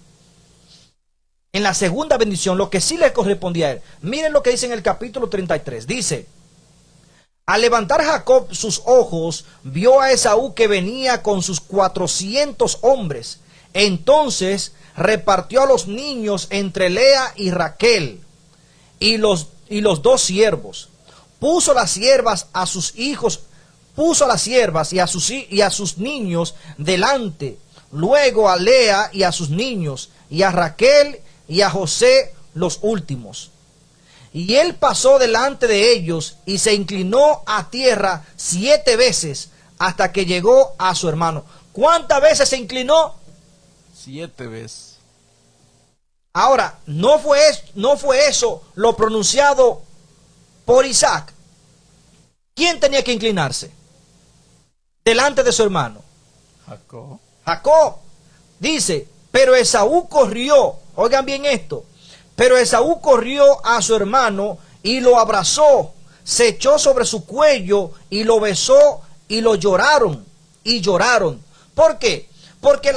En la segunda bendición, lo que sí le correspondía a él. Miren lo que dice en el capítulo 33. Dice: al levantar Jacob sus ojos, vio a Esaú que venía con sus 400 hombres. Entonces repartió a los niños entre Lea y Raquel y los dos siervos. Puso las siervas a sus hijos, puso a las siervas y a sus niños delante. Luego a Lea y a sus niños, y a Raquel y a José los últimos. Y él pasó delante de ellos y se inclinó a tierra 7 veces hasta que llegó a su hermano. ¿Cuántas veces se inclinó? 7 veces. Ahora, no fue eso lo pronunciado por Isaac. ¿Quién tenía que inclinarse delante de su hermano? Jacob. Jacob. Dice, pero Esaú corrió, oigan bien esto, pero Esaú corrió a su hermano y lo abrazó, se echó sobre su cuello y lo besó y lo lloraron y lloraron. ¿Por qué? Porque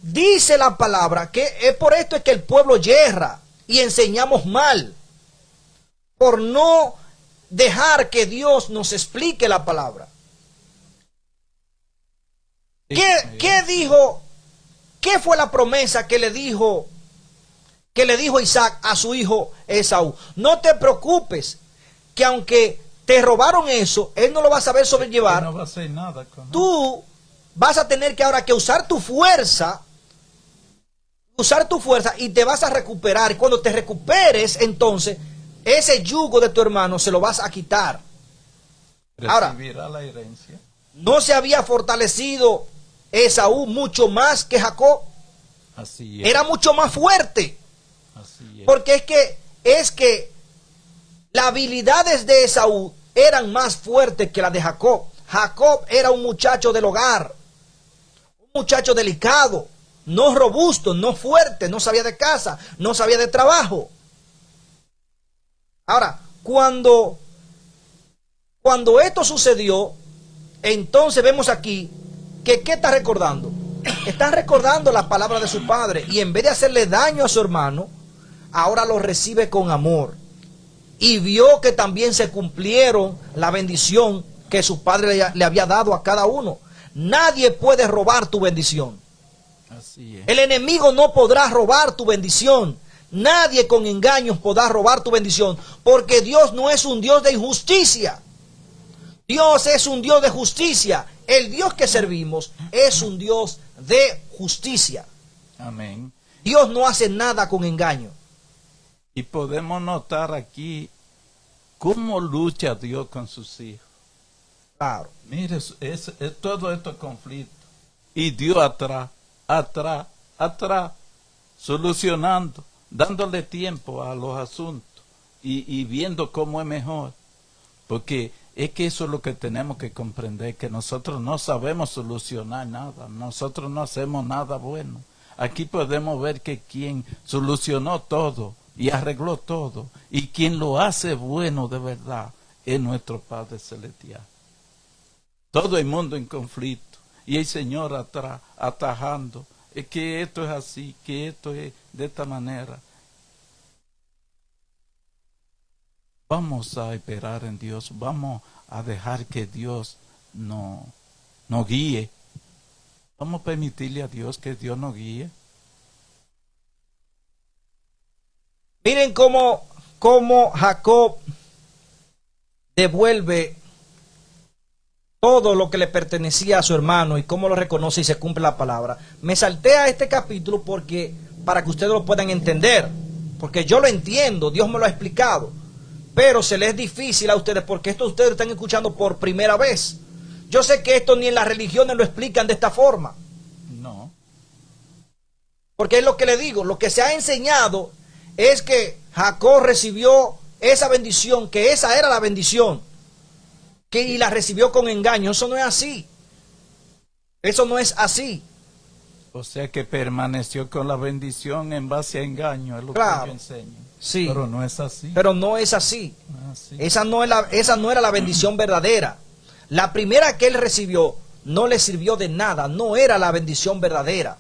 dice la palabra que es por esto es que el pueblo yerra y enseñamos mal, por no dejar que Dios nos explique la palabra. ¿Qué dijo? ¿Qué fue la promesa que le dijo Isaac a su hijo Esaú? No te preocupes, que aunque te robaron eso, él no lo va a saber sobrellevar. No va a hacer nada con él. Tú vas a tener que ahora que usar tu fuerza y te vas a recuperar. Y cuando te recuperes, entonces ese yugo de tu hermano se lo vas a quitar. Ahora, recibirá la herencia. ¿no se había fortalecido Esaú mucho más que Jacob? Así es. Era mucho más fuerte. Así es. Porque es que las habilidades de Esaú eran más fuertes que las de Jacob. Jacob era un muchacho del hogar, un muchacho delicado, no robusto, no fuerte, no sabía de casa, no sabía de trabajo. Ahora, cuando esto sucedió, entonces vemos aquí que ¿qué está recordando? Está recordando las palabras de su padre, y en vez de hacerle daño a su hermano, ahora lo recibe con amor. Y vio que también se cumplieron la bendición que su padre le había dado a cada uno. Nadie puede robar tu bendición. Así es. El enemigo no podrá robar tu bendición. Nadie con engaños podrá robar tu bendición, porque Dios no es un Dios de injusticia. Dios es un Dios de justicia. El Dios que servimos es un Dios de justicia. Amén. Dios no hace nada con engaño. Y podemos notar aquí cómo lucha Dios con sus hijos. Claro. Mire, es todo estos conflictos. Y Dios atrás, solucionando, dándole tiempo a los asuntos y viendo cómo es mejor. Porque es que eso es lo que tenemos que comprender, que nosotros no sabemos solucionar nada, nosotros no hacemos nada bueno. Aquí podemos ver que quien solucionó todo y arregló todo, y quien lo hace bueno de verdad, es nuestro Padre Celestial. todo el mundo en conflicto, y el Señor atrás, atajando, es que esto es así, que esto es de esta manera. Vamos a esperar en Dios, vamos a dejar que Dios nos guíe. Vamos a permitirle a Dios que Dios nos guíe. Miren cómo Jacob devuelve todo lo que le pertenecía a su hermano y cómo lo reconoce y se cumple la palabra. Me salté a este capítulo para que ustedes lo puedan entender, porque yo lo entiendo, Dios me lo ha explicado, pero se les es difícil a ustedes porque esto ustedes están escuchando por primera vez. Yo sé que esto ni en las religiones lo explican de esta forma. No. Porque es lo que le digo, lo que se ha enseñado es que Jacob recibió esa bendición, que esa era la bendición, y la recibió con engaño. Eso no es así. Eso no es así. O sea que permaneció con la bendición en base a engaño, es lo Claro, que yo enseño. Sí. Pero no es así. Pero no es así. No es así. Esa no era la bendición verdadera. La primera que él recibió no le sirvió de nada, no era la bendición verdadera.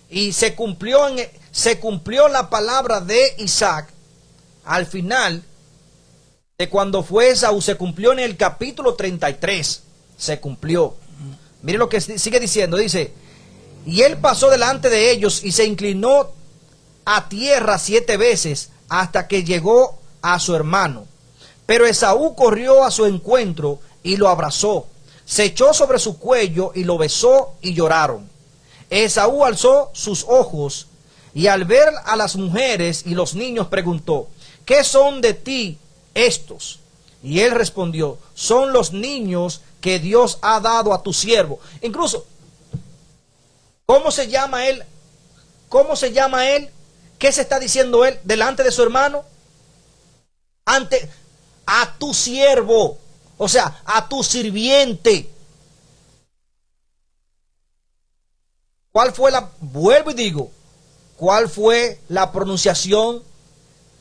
Y se cumplió la palabra de Isaac al final de cuando fue Esaú, se cumplió en el capítulo 33, se cumplió. Mire lo que sigue diciendo, dice, y él pasó delante de ellos y se inclinó a tierra 7 veces hasta que llegó a su hermano. Pero Esaú corrió a su encuentro y lo abrazó, se echó sobre su cuello y lo besó y lloraron. Esaú alzó sus ojos y al ver a las mujeres y los niños preguntó, ¿qué son de ti estos? Y él respondió, son los niños que Dios ha dado a tu siervo. Incluso, ¿cómo se llama él? ¿Cómo se llama él? ¿Qué se está diciendo él delante de su hermano? A tu siervo, o sea, a tu sirviente. Vuelvo y digo, ¿cuál fue la pronunciación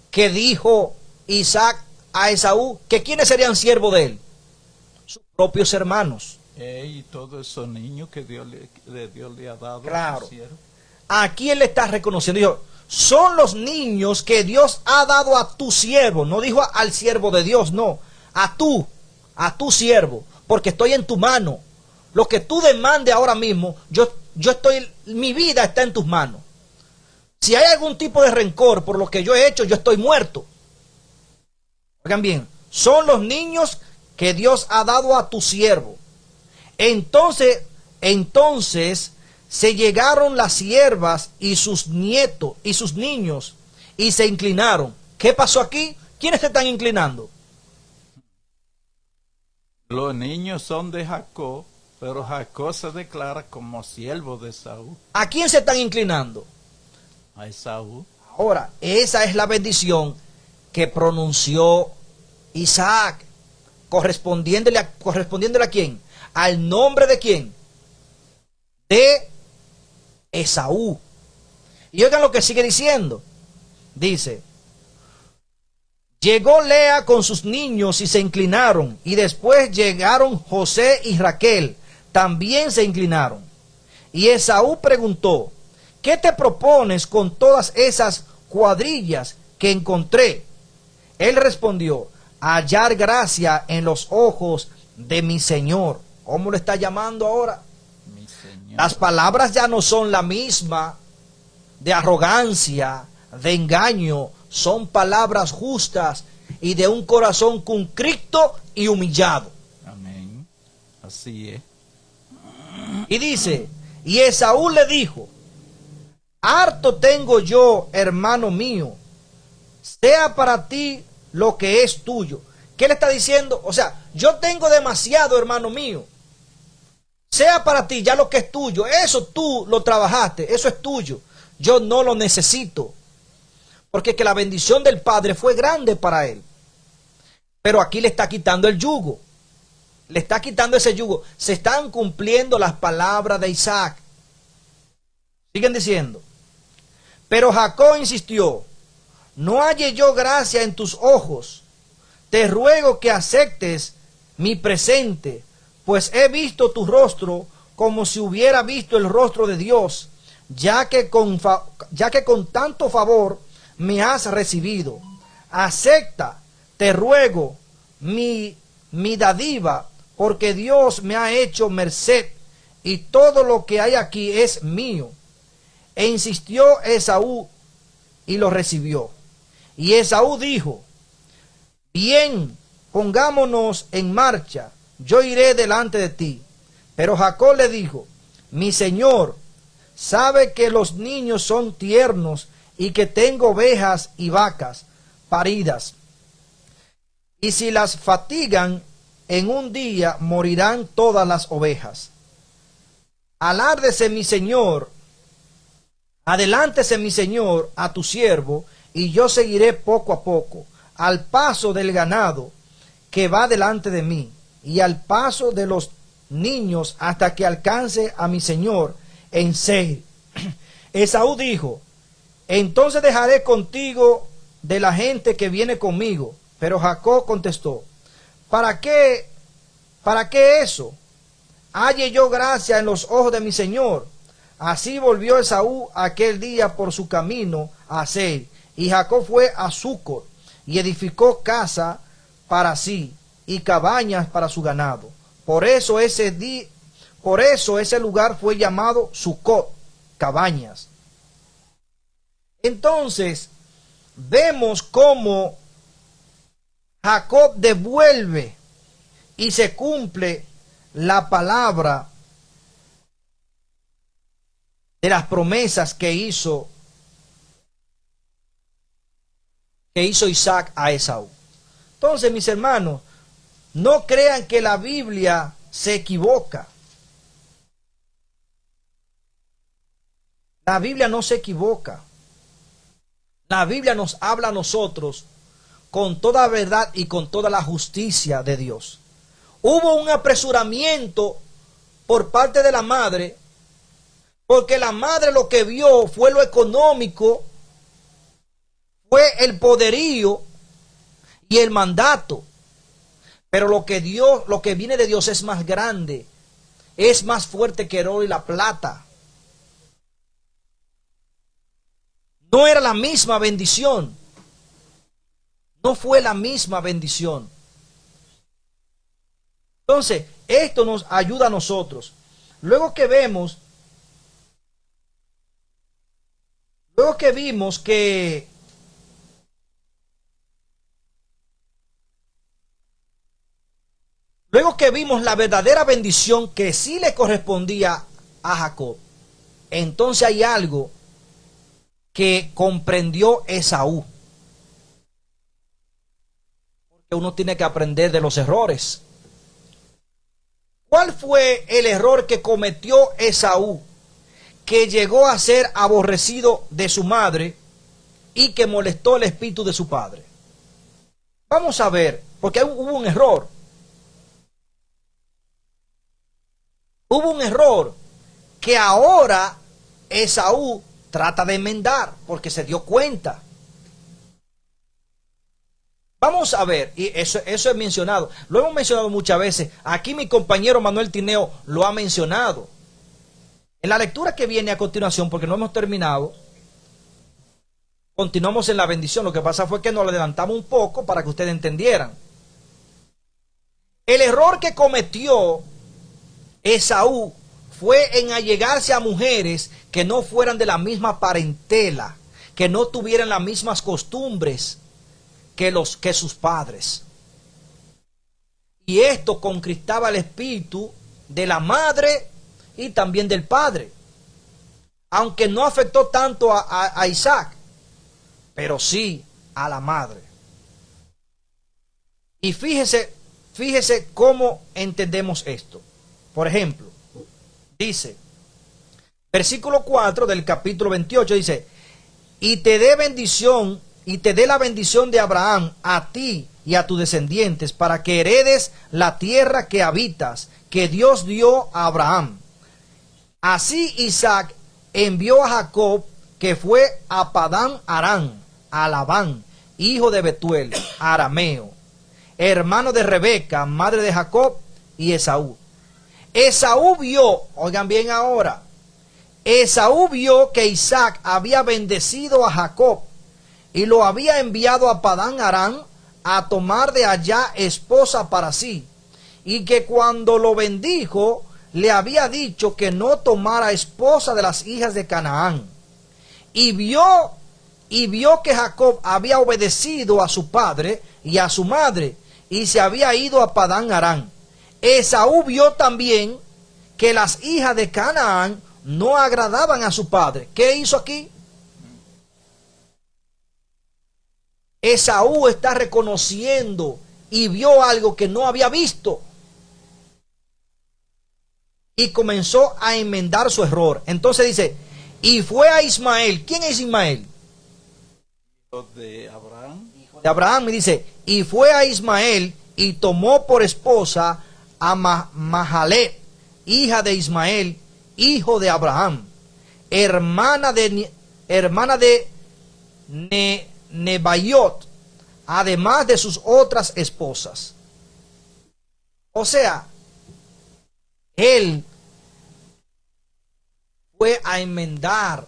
que dijo Isaac a Esaú? ¿Que quiénes serían siervos de él? Sus propios hermanos. Y todos esos niños que Dios le ha dado. Claro. Aquí él le está reconociendo, dijo, son los niños que Dios ha dado a tu siervo. No dijo al siervo de Dios, no, a tu siervo, porque estoy en tu mano. Lo que tú demandes ahora mismo, mi vida está en tus manos. Si hay algún tipo de rencor por lo que yo he hecho, yo estoy muerto. Oigan bien, son los niños que Dios ha dado a tu siervo. Entonces se llegaron las siervas y sus nietos y sus niños y se inclinaron. ¿Qué pasó aquí? ¿Quiénes se están inclinando? Los niños son de Jacob, pero Jacob se declara como siervo de Esaú. ¿A quién se están inclinando? A Esaú. Ahora, esa es la bendición que pronunció Isaac, correspondiéndole a quién, al nombre de quién, de Esaú. Y oigan lo que sigue diciendo, dice, llegó Lea con sus niños y se inclinaron, y después llegaron José y Raquel, también se inclinaron. Y Esaú preguntó, ¿qué te propones con todas esas cuadrillas que encontré? Él respondió, hallar gracia en los ojos de mi Señor. ¿Cómo lo está llamando ahora? Mi Señor. Las palabras ya no son la misma de arrogancia, de engaño. Son palabras justas y de un corazón contrito y humillado. Amén. Así es. Y dice, y Esaú le dijo, harto tengo yo, hermano mío, sea para ti lo que es tuyo. ¿Qué le está diciendo? O sea, yo tengo demasiado, hermano mío. Sea para ti ya lo que es tuyo. Eso tú lo trabajaste, eso es tuyo. Yo no lo necesito. Porque que la bendición del Padre fue grande para él. Pero aquí le está quitando el yugo. Le está quitando ese yugo. Se están cumpliendo las palabras de Isaac. Siguen diciendo. Pero Jacob insistió, no halle yo gracia en tus ojos. Te ruego que aceptes mi presente, pues he visto tu rostro como si hubiera visto el rostro de Dios, ya que con tanto favor me has recibido. Acepta, te ruego, mi dádiva, porque Dios me ha hecho merced, y todo lo que hay aquí es mío. E insistió Esaú, y lo recibió. Y Esaú dijo: bien, pongámonos en marcha, yo iré delante de ti. Pero Jacob le dijo: mi señor sabe que los niños son tiernos y que tengo ovejas y vacas paridas, y si las fatigan en un día morirán todas las ovejas. Alárdese mi señor, adelántese mi señor a tu siervo, y yo seguiré poco a poco, al paso del ganado que va delante de mí, y al paso de los niños, hasta que alcance a mi señor en Seir. Esaú dijo: entonces dejaré contigo de la gente que viene conmigo. Pero Jacob contestó: ¿para qué eso? Halle yo gracia en los ojos de mi señor. Así volvió Esaú aquel día por su camino a Seir, y Jacob fue a Sucot y edificó casa para sí y cabañas para su ganado. Por eso ese lugar fue llamado Sucot, cabañas. Entonces vemos cómo Jacob devuelve y se cumple la palabra de las promesas que hizo Isaac a Esaú. Entonces, mis hermanos, no crean que la Biblia se equivoca. La Biblia no se equivoca. La Biblia nos habla a nosotros con toda verdad y con toda la justicia de Dios. Hubo un apresuramiento por parte de la madre, porque la madre lo que vio fue lo económico, fue el poderío y el mandato. Pero lo que viene de Dios es más grande, es más fuerte que el oro y la plata. No era la misma bendición. No fue la misma bendición. Entonces, esto nos ayuda a nosotros. Luego que vimos la verdadera bendición que sí le correspondía a Jacob, entonces hay algo que comprendió Esaú. Porque uno tiene que aprender de los errores. ¿Cuál fue el error que cometió Esaú, que llegó a ser aborrecido de su madre y que molestó el espíritu de su padre? Vamos a ver, porque hubo un error. Hubo un error que ahora Esaú trata de enmendar porque se dio cuenta. Vamos a ver, y eso es mencionado. Lo hemos mencionado muchas veces. Aquí mi compañero Manuel Tineo lo ha mencionado. En la lectura que viene a continuación, porque no hemos terminado, continuamos en la bendición. Lo que pasa fue que nos adelantamos un poco para que ustedes entendieran. El error que cometió Esaú fue en allegarse a mujeres que no fueran de la misma parentela, que no tuvieran las mismas costumbres que sus padres. Y esto conquistaba el espíritu de la madre y también del padre. Aunque no afectó tanto a Isaac, pero sí a la madre. Y fíjese cómo entendemos esto. Por ejemplo, dice, versículo 4 del capítulo 28 dice: y te dé bendición, y te dé la bendición de Abraham a ti y a tus descendientes, para que heredes la tierra que habitas, que Dios dio a Abraham. Así Isaac envió a Jacob, que fue a Padán Aram, a Labán, hijo de Betuel, arameo, hermano de Rebeca, madre de Jacob y Esaú, Esaú vio, oigan bien ahora, Esaú vio que Isaac había bendecido a Jacob y lo había enviado a Padán Aram a tomar de allá esposa para sí, y que cuando lo bendijo le había dicho que no tomara esposa de las hijas de Canaán. Y vio que Jacob había obedecido a su padre y a su madre, y se había ido a Padán Aram. Esaú vio también que las hijas de Canaán no agradaban a su padre. ¿Qué hizo aquí? Esaú está reconociendo y vio algo que no había visto. Y comenzó a enmendar su error. Entonces dice, y fue a Ismael. ¿Quién es Ismael? Hijo de Abraham. Hijo de Abraham. Y dice, y fue a Ismael y tomó por esposa a Mahalet, hija de Ismael, hijo de Abraham, hermana de Nebaiot, además de sus otras esposas. O sea, él fue a enmendar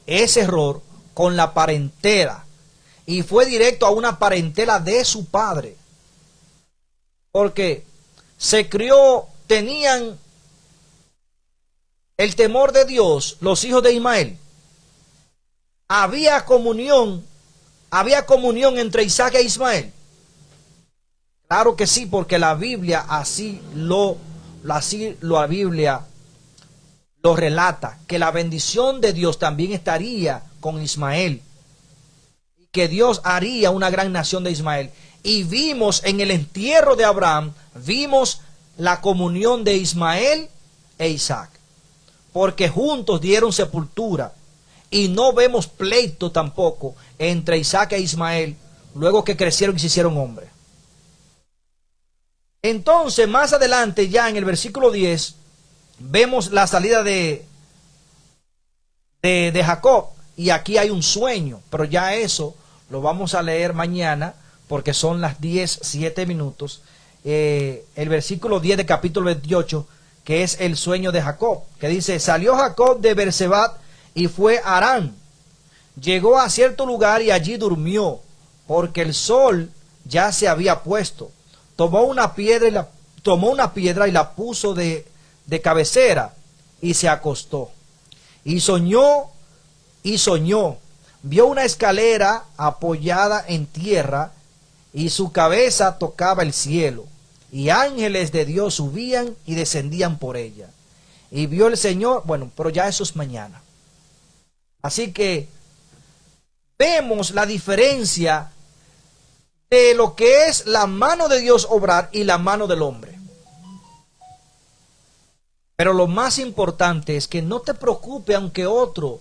ese error con la parentela y fue directo a una parentela de su padre, porque se crió, tenían el temor de Dios los hijos de Ismael. Había comunión entre Isaac e Ismael. Claro que sí, porque la Biblia la Biblia lo relata, que la bendición de Dios también estaría con Ismael, que Dios haría una gran nación de Ismael. Y vimos en el entierro de Abraham, vimos la comunión de Ismael e Isaac, porque juntos dieron sepultura. Y no vemos pleito tampoco entre Isaac e Ismael luego que crecieron y se hicieron hombres. Entonces, más adelante, ya en el versículo 10, vemos la salida de Jacob. Y aquí hay un sueño, pero ya eso lo vamos a leer mañana, porque son las 10:07. El versículo 10 de capítulo 28, que es el sueño de Jacob, que dice, salió Jacob de Beersebat y fue a Harán. Llegó a cierto lugar y allí durmió, porque el sol ya se había puesto. Tomó una piedra y la puso de cabecera y se acostó. Y soñó. Vio una escalera apoyada en tierra y su cabeza tocaba el cielo. Y ángeles de Dios subían y descendían por ella. Y vio el Señor, bueno, pero ya eso es mañana. Así que vemos la diferencia de lo que es la mano de Dios obrar y la mano del hombre. Pero lo más importante es que no te preocupe aunque otro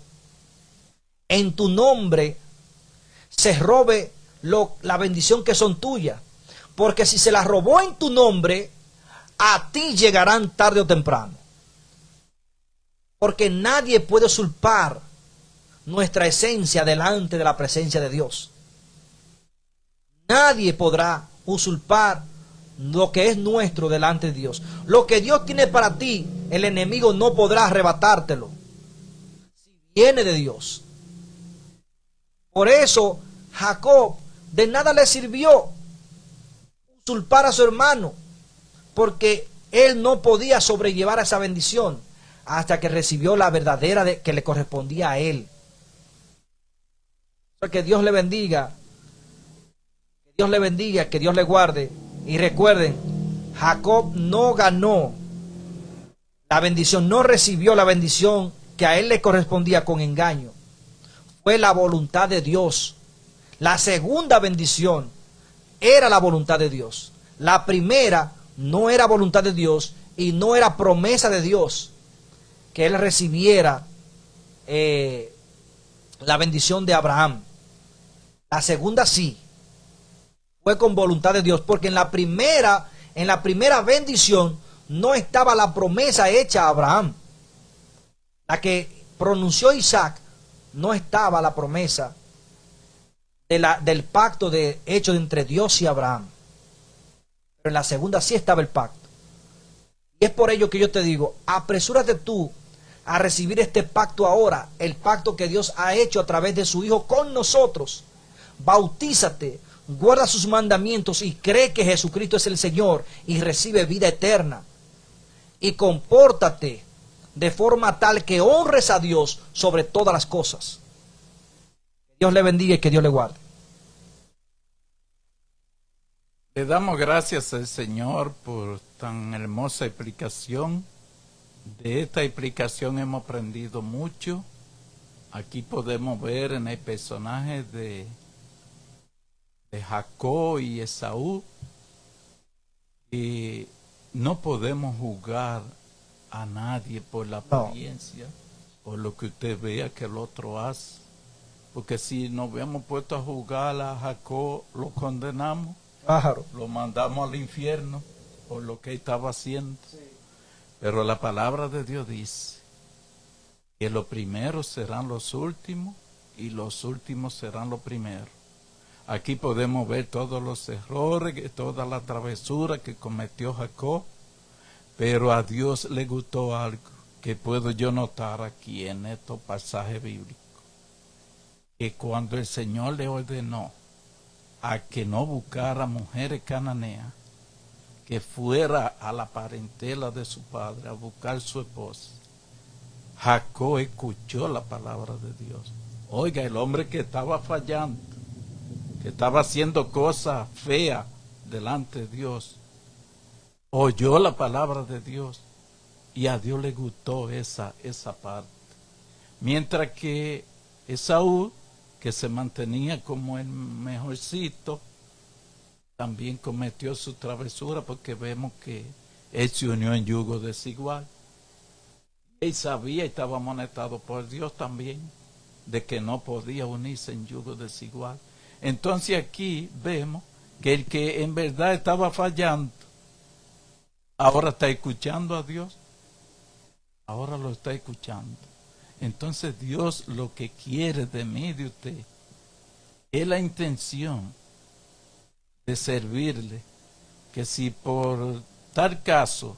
en tu nombre se robe la bendición que son tuyas. Porque si se la robó en tu nombre, a ti llegarán tarde o temprano. Porque nadie puede usurpar nuestra esencia delante de la presencia de Dios. Nadie podrá usurpar lo que es nuestro delante de Dios. Lo que Dios tiene para ti, el enemigo no podrá arrebatártelo. Si viene de Dios. Por eso Jacob de nada le sirvió usurpar a su hermano, porque él no podía sobrellevar esa bendición hasta que recibió la verdadera que le correspondía a él. Que Dios le bendiga, que Dios le guarde. Y recuerden, Jacob no ganó la bendición, no recibió la bendición que a él le correspondía con engaño. Fue la voluntad de Dios. La segunda bendición era la voluntad de Dios. La primera no era voluntad de Dios y no era promesa de Dios que él recibiera la bendición de Abraham. La segunda sí fue con voluntad de Dios, porque en la primera bendición no estaba la promesa hecha a Abraham. La que pronunció Isaac, no estaba la promesa del pacto hecho entre Dios y Abraham. Pero en la segunda sí estaba el pacto. Y es por ello que yo te digo, apresúrate tú a recibir este pacto ahora, el pacto que Dios ha hecho a través de su Hijo con nosotros. Bautízate, guarda sus mandamientos y cree que Jesucristo es el Señor y recibe vida eterna. Y compórtate de forma tal que honres a Dios sobre todas las cosas. Dios le bendiga y que Dios le guarde. Le damos gracias al Señor por tan hermosa explicación. De esta explicación hemos aprendido mucho. Aquí podemos ver en el personaje de Jacob y Esaú que no podemos juzgar a nadie por la apariencia, por lo que usted vea que el otro hace. Porque si nos hubiéramos puesto a juzgar a Jacob, lo condenamos. Pájaro. Lo mandamos al infierno por lo que estaba haciendo. Sí. Pero la palabra de Dios dice que los primeros serán los últimos y los últimos serán los primeros. Aquí podemos ver todos los errores, toda la travesura que cometió Jacob, pero a Dios le gustó algo que puedo yo notar aquí en estos pasajes bíblicos. Que cuando el Señor le ordenó a que no buscara mujeres cananeas, que fuera a la parentela de su padre a buscar su esposa, Jacob escuchó la palabra de Dios. Oiga, el hombre que estaba fallando, que estaba haciendo cosas feas delante de Dios, oyó la palabra de Dios y a Dios le gustó esa parte. Mientras que Esaú, que se mantenía como el mejorcito, también cometió su travesura, porque vemos que él se unió en yugo desigual. Él sabía y estaba amonestado por Dios también de que no podía unirse en yugo desigual. Entonces aquí vemos que el que en verdad estaba fallando, ahora está escuchando a Dios. Ahora lo está escuchando. Entonces Dios lo que quiere de mí, de usted, es la intención de servirle. Que si por tal caso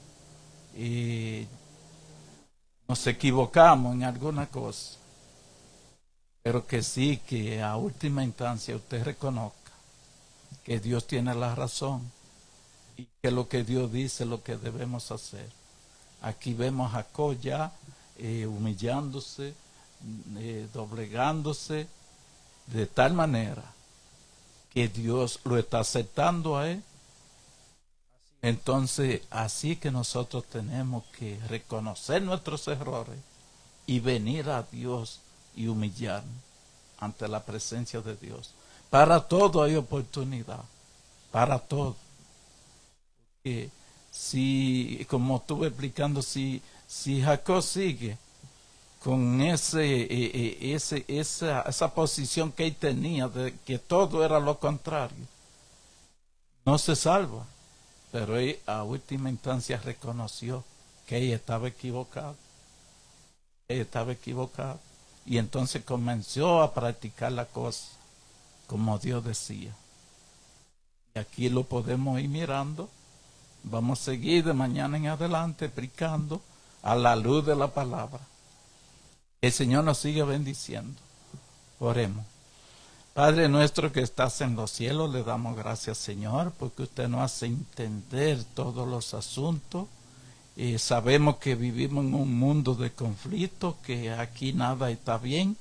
nos equivocamos en alguna cosa, pero que sí, que a última instancia usted reconozca que Dios tiene la razón y que lo que Dios dice es lo que debemos hacer. Aquí vemos a Jacob ya humillándose, doblegándose, de tal manera que Dios lo está aceptando a él. Entonces, así que nosotros tenemos que reconocer nuestros errores y venir a Dios y humillarnos ante la presencia de Dios. Para todo hay oportunidad, para todo. Porque si, como estuve explicando, si Jacob sigue con esa posición que él tenía, de que todo era lo contrario, no se salva. Pero él a última instancia reconoció que ella estaba equivocado. Ella estaba equivocada. Y entonces comenzó a practicar la cosa como Dios decía. Y aquí lo podemos ir mirando. Vamos a seguir de mañana en adelante explicando a la luz de la palabra. El Señor nos sigue bendiciendo. Oremos. Padre nuestro que estás en los cielos, le damos gracias, Señor, porque usted nos hace entender todos los asuntos. Sabemos que vivimos en un mundo de conflictos, que aquí nada está bien,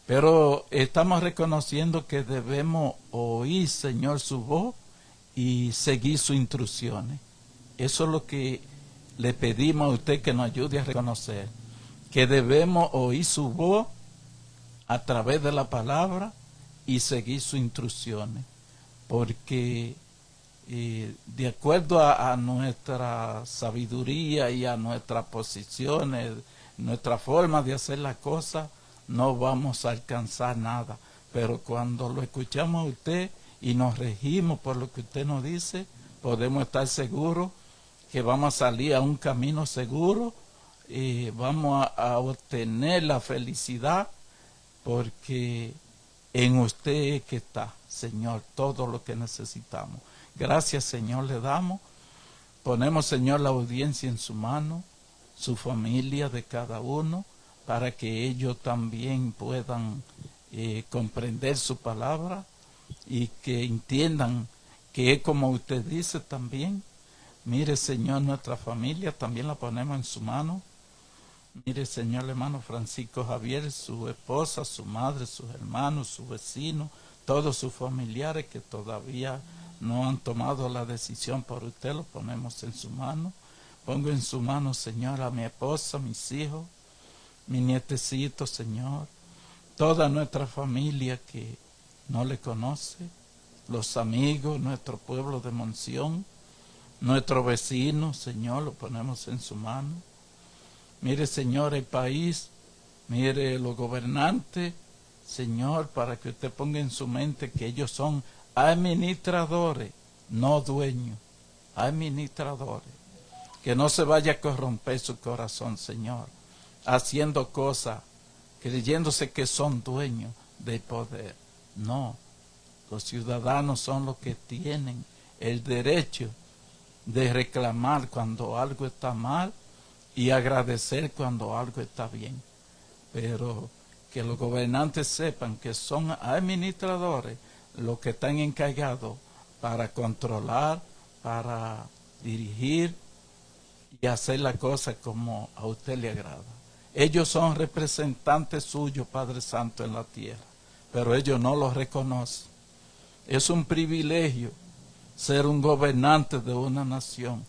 pero estamos reconociendo que debemos oír, Señor, su voz y seguir sus instrucciones. Eso es lo que le pedimos a usted, que nos ayude a reconocer, que debemos oír su voz a través de la palabra y seguir sus instrucciones, porque de acuerdo a nuestra sabiduría y a nuestras posiciones, nuestra forma de hacer las cosas, no vamos a alcanzar nada. Pero cuando lo escuchamos a usted y nos regimos por lo que usted nos dice, podemos estar seguros que vamos a salir a un camino seguro y vamos a obtener la felicidad, porque en usted es que está, Señor, todo lo que necesitamos. Gracias, Señor, le damos Ponemos, Señor, la audiencia en su mano, su familia de cada uno, para que ellos también puedan comprender su palabra y que entiendan que es como usted dice también. Mire, Señor, nuestra familia también la ponemos en su mano. Mire, Señor, el hermano Francisco Javier, su esposa, su madre, sus hermanos, sus vecinos, todos sus familiares que todavía no han tomado la decisión por usted, lo ponemos en su mano. Pongo en su mano, Señor, a mi esposa, mis hijos, mi nietecito, Señor, toda nuestra familia que no le conoce, los amigos, nuestro pueblo de Monción, nuestro vecino, Señor, lo ponemos en su mano. Mire, Señor, el país, mire los gobernantes, Señor, para que usted ponga en su mente que ellos son administradores, no dueños, administradores. Que no se vaya a corromper su corazón, Señor, haciendo cosas, creyéndose que son dueños del poder. No, los ciudadanos son los que tienen el derecho de reclamar cuando algo está mal y agradecer cuando algo está bien. Pero que los gobernantes sepan que son administradores los que están encargados para controlar, para dirigir y hacer la cosa como a usted le agrada. Ellos son representantes suyos, Padre Santo, en la tierra, pero ellos no los reconocen. Es un privilegio ser un gobernante de una nación,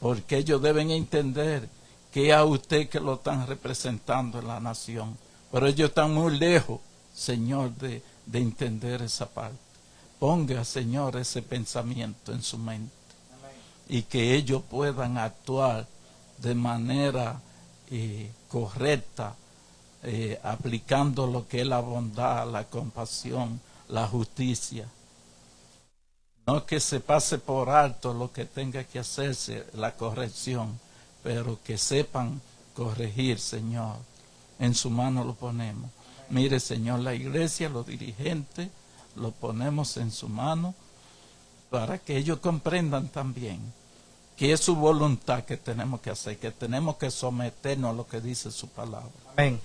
porque ellos deben entender que es a usted que lo están representando en la nación, pero ellos están muy lejos, Señor, de entender esa parte. Ponga, Señor, ese pensamiento en su mente y que ellos puedan actuar de manera correcta, aplicando lo que es la bondad, la compasión, la justicia. No que se pase por alto lo que tenga que hacerse, la corrección, pero que sepan corregir, Señor. En su mano lo ponemos. Mire, Señor, la iglesia, los dirigentes, lo ponemos en su mano para que ellos comprendan también que es su voluntad que tenemos que hacer, que tenemos que someternos a lo que dice su palabra. Amén.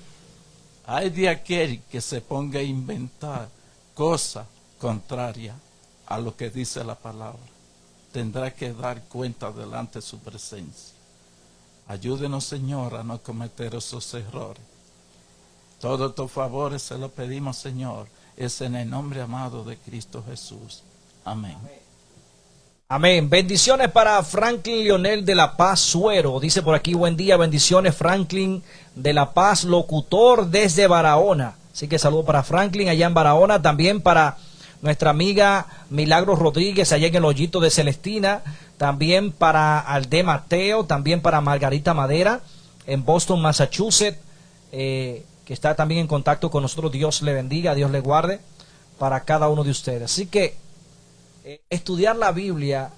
Hay de aquel que se ponga a inventar cosas contrarias a lo que dice la palabra. Tendrá que dar cuenta delante de su presencia. Ayúdenos, Señor, a no cometer esos errores. Todos tus favores se los pedimos, Señor, es en el nombre amado de Cristo Jesús. Amén. Amén. Bendiciones para Franklin Leonel de La Paz Suero. Dice por aquí, buen día, bendiciones Franklin de La Paz, locutor desde Barahona. Así que saludo para Franklin allá en Barahona. También para nuestra amiga Milagros Rodríguez allá en el Hoyito de Celestina. También para Alde Mateo. También para Margarita Madera en Boston, Massachusetts. Que está también en contacto con nosotros. Dios le bendiga, Dios le guarde para cada uno de ustedes. Así que estudiar la Biblia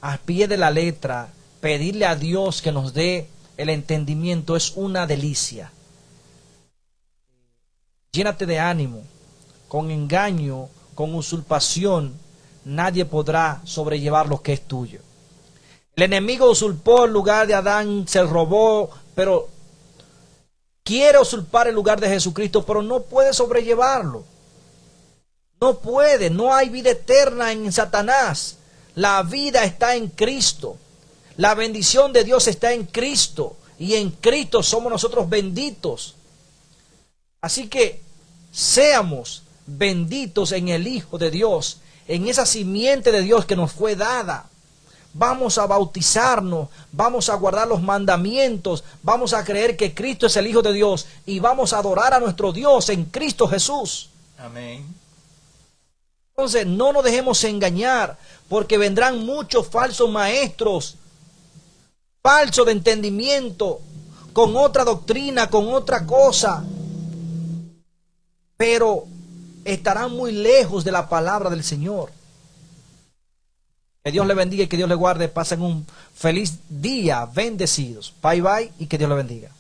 al pie de la letra, pedirle a Dios que nos dé el entendimiento es una delicia. Llénate de ánimo. Con engaño, con usurpación, nadie podrá sobrellevar lo que es tuyo. El enemigo usurpó el lugar de Adán, se robó, pero quiere usurpar el lugar de Jesucristo, pero no puede sobrellevarlo. No puede, no hay vida eterna en Satanás. La vida está en Cristo. La bendición de Dios está en Cristo. Y en Cristo somos nosotros benditos. Así que seamos benditos en el Hijo de Dios, en esa simiente de Dios que nos fue dada. Vamos a bautizarnos, vamos a guardar los mandamientos, vamos a creer que Cristo es el Hijo de Dios y vamos a adorar a nuestro Dios en Cristo Jesús. Amén. Entonces no nos dejemos engañar, porque vendrán muchos falsos maestros, falsos de entendimiento, con otra doctrina, con otra cosa, pero estarán muy lejos de la palabra del Señor. Que Dios le bendiga y que Dios le guarde. Pasen un feliz día, bendecidos. Bye bye y que Dios le bendiga.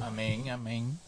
Amén, amén.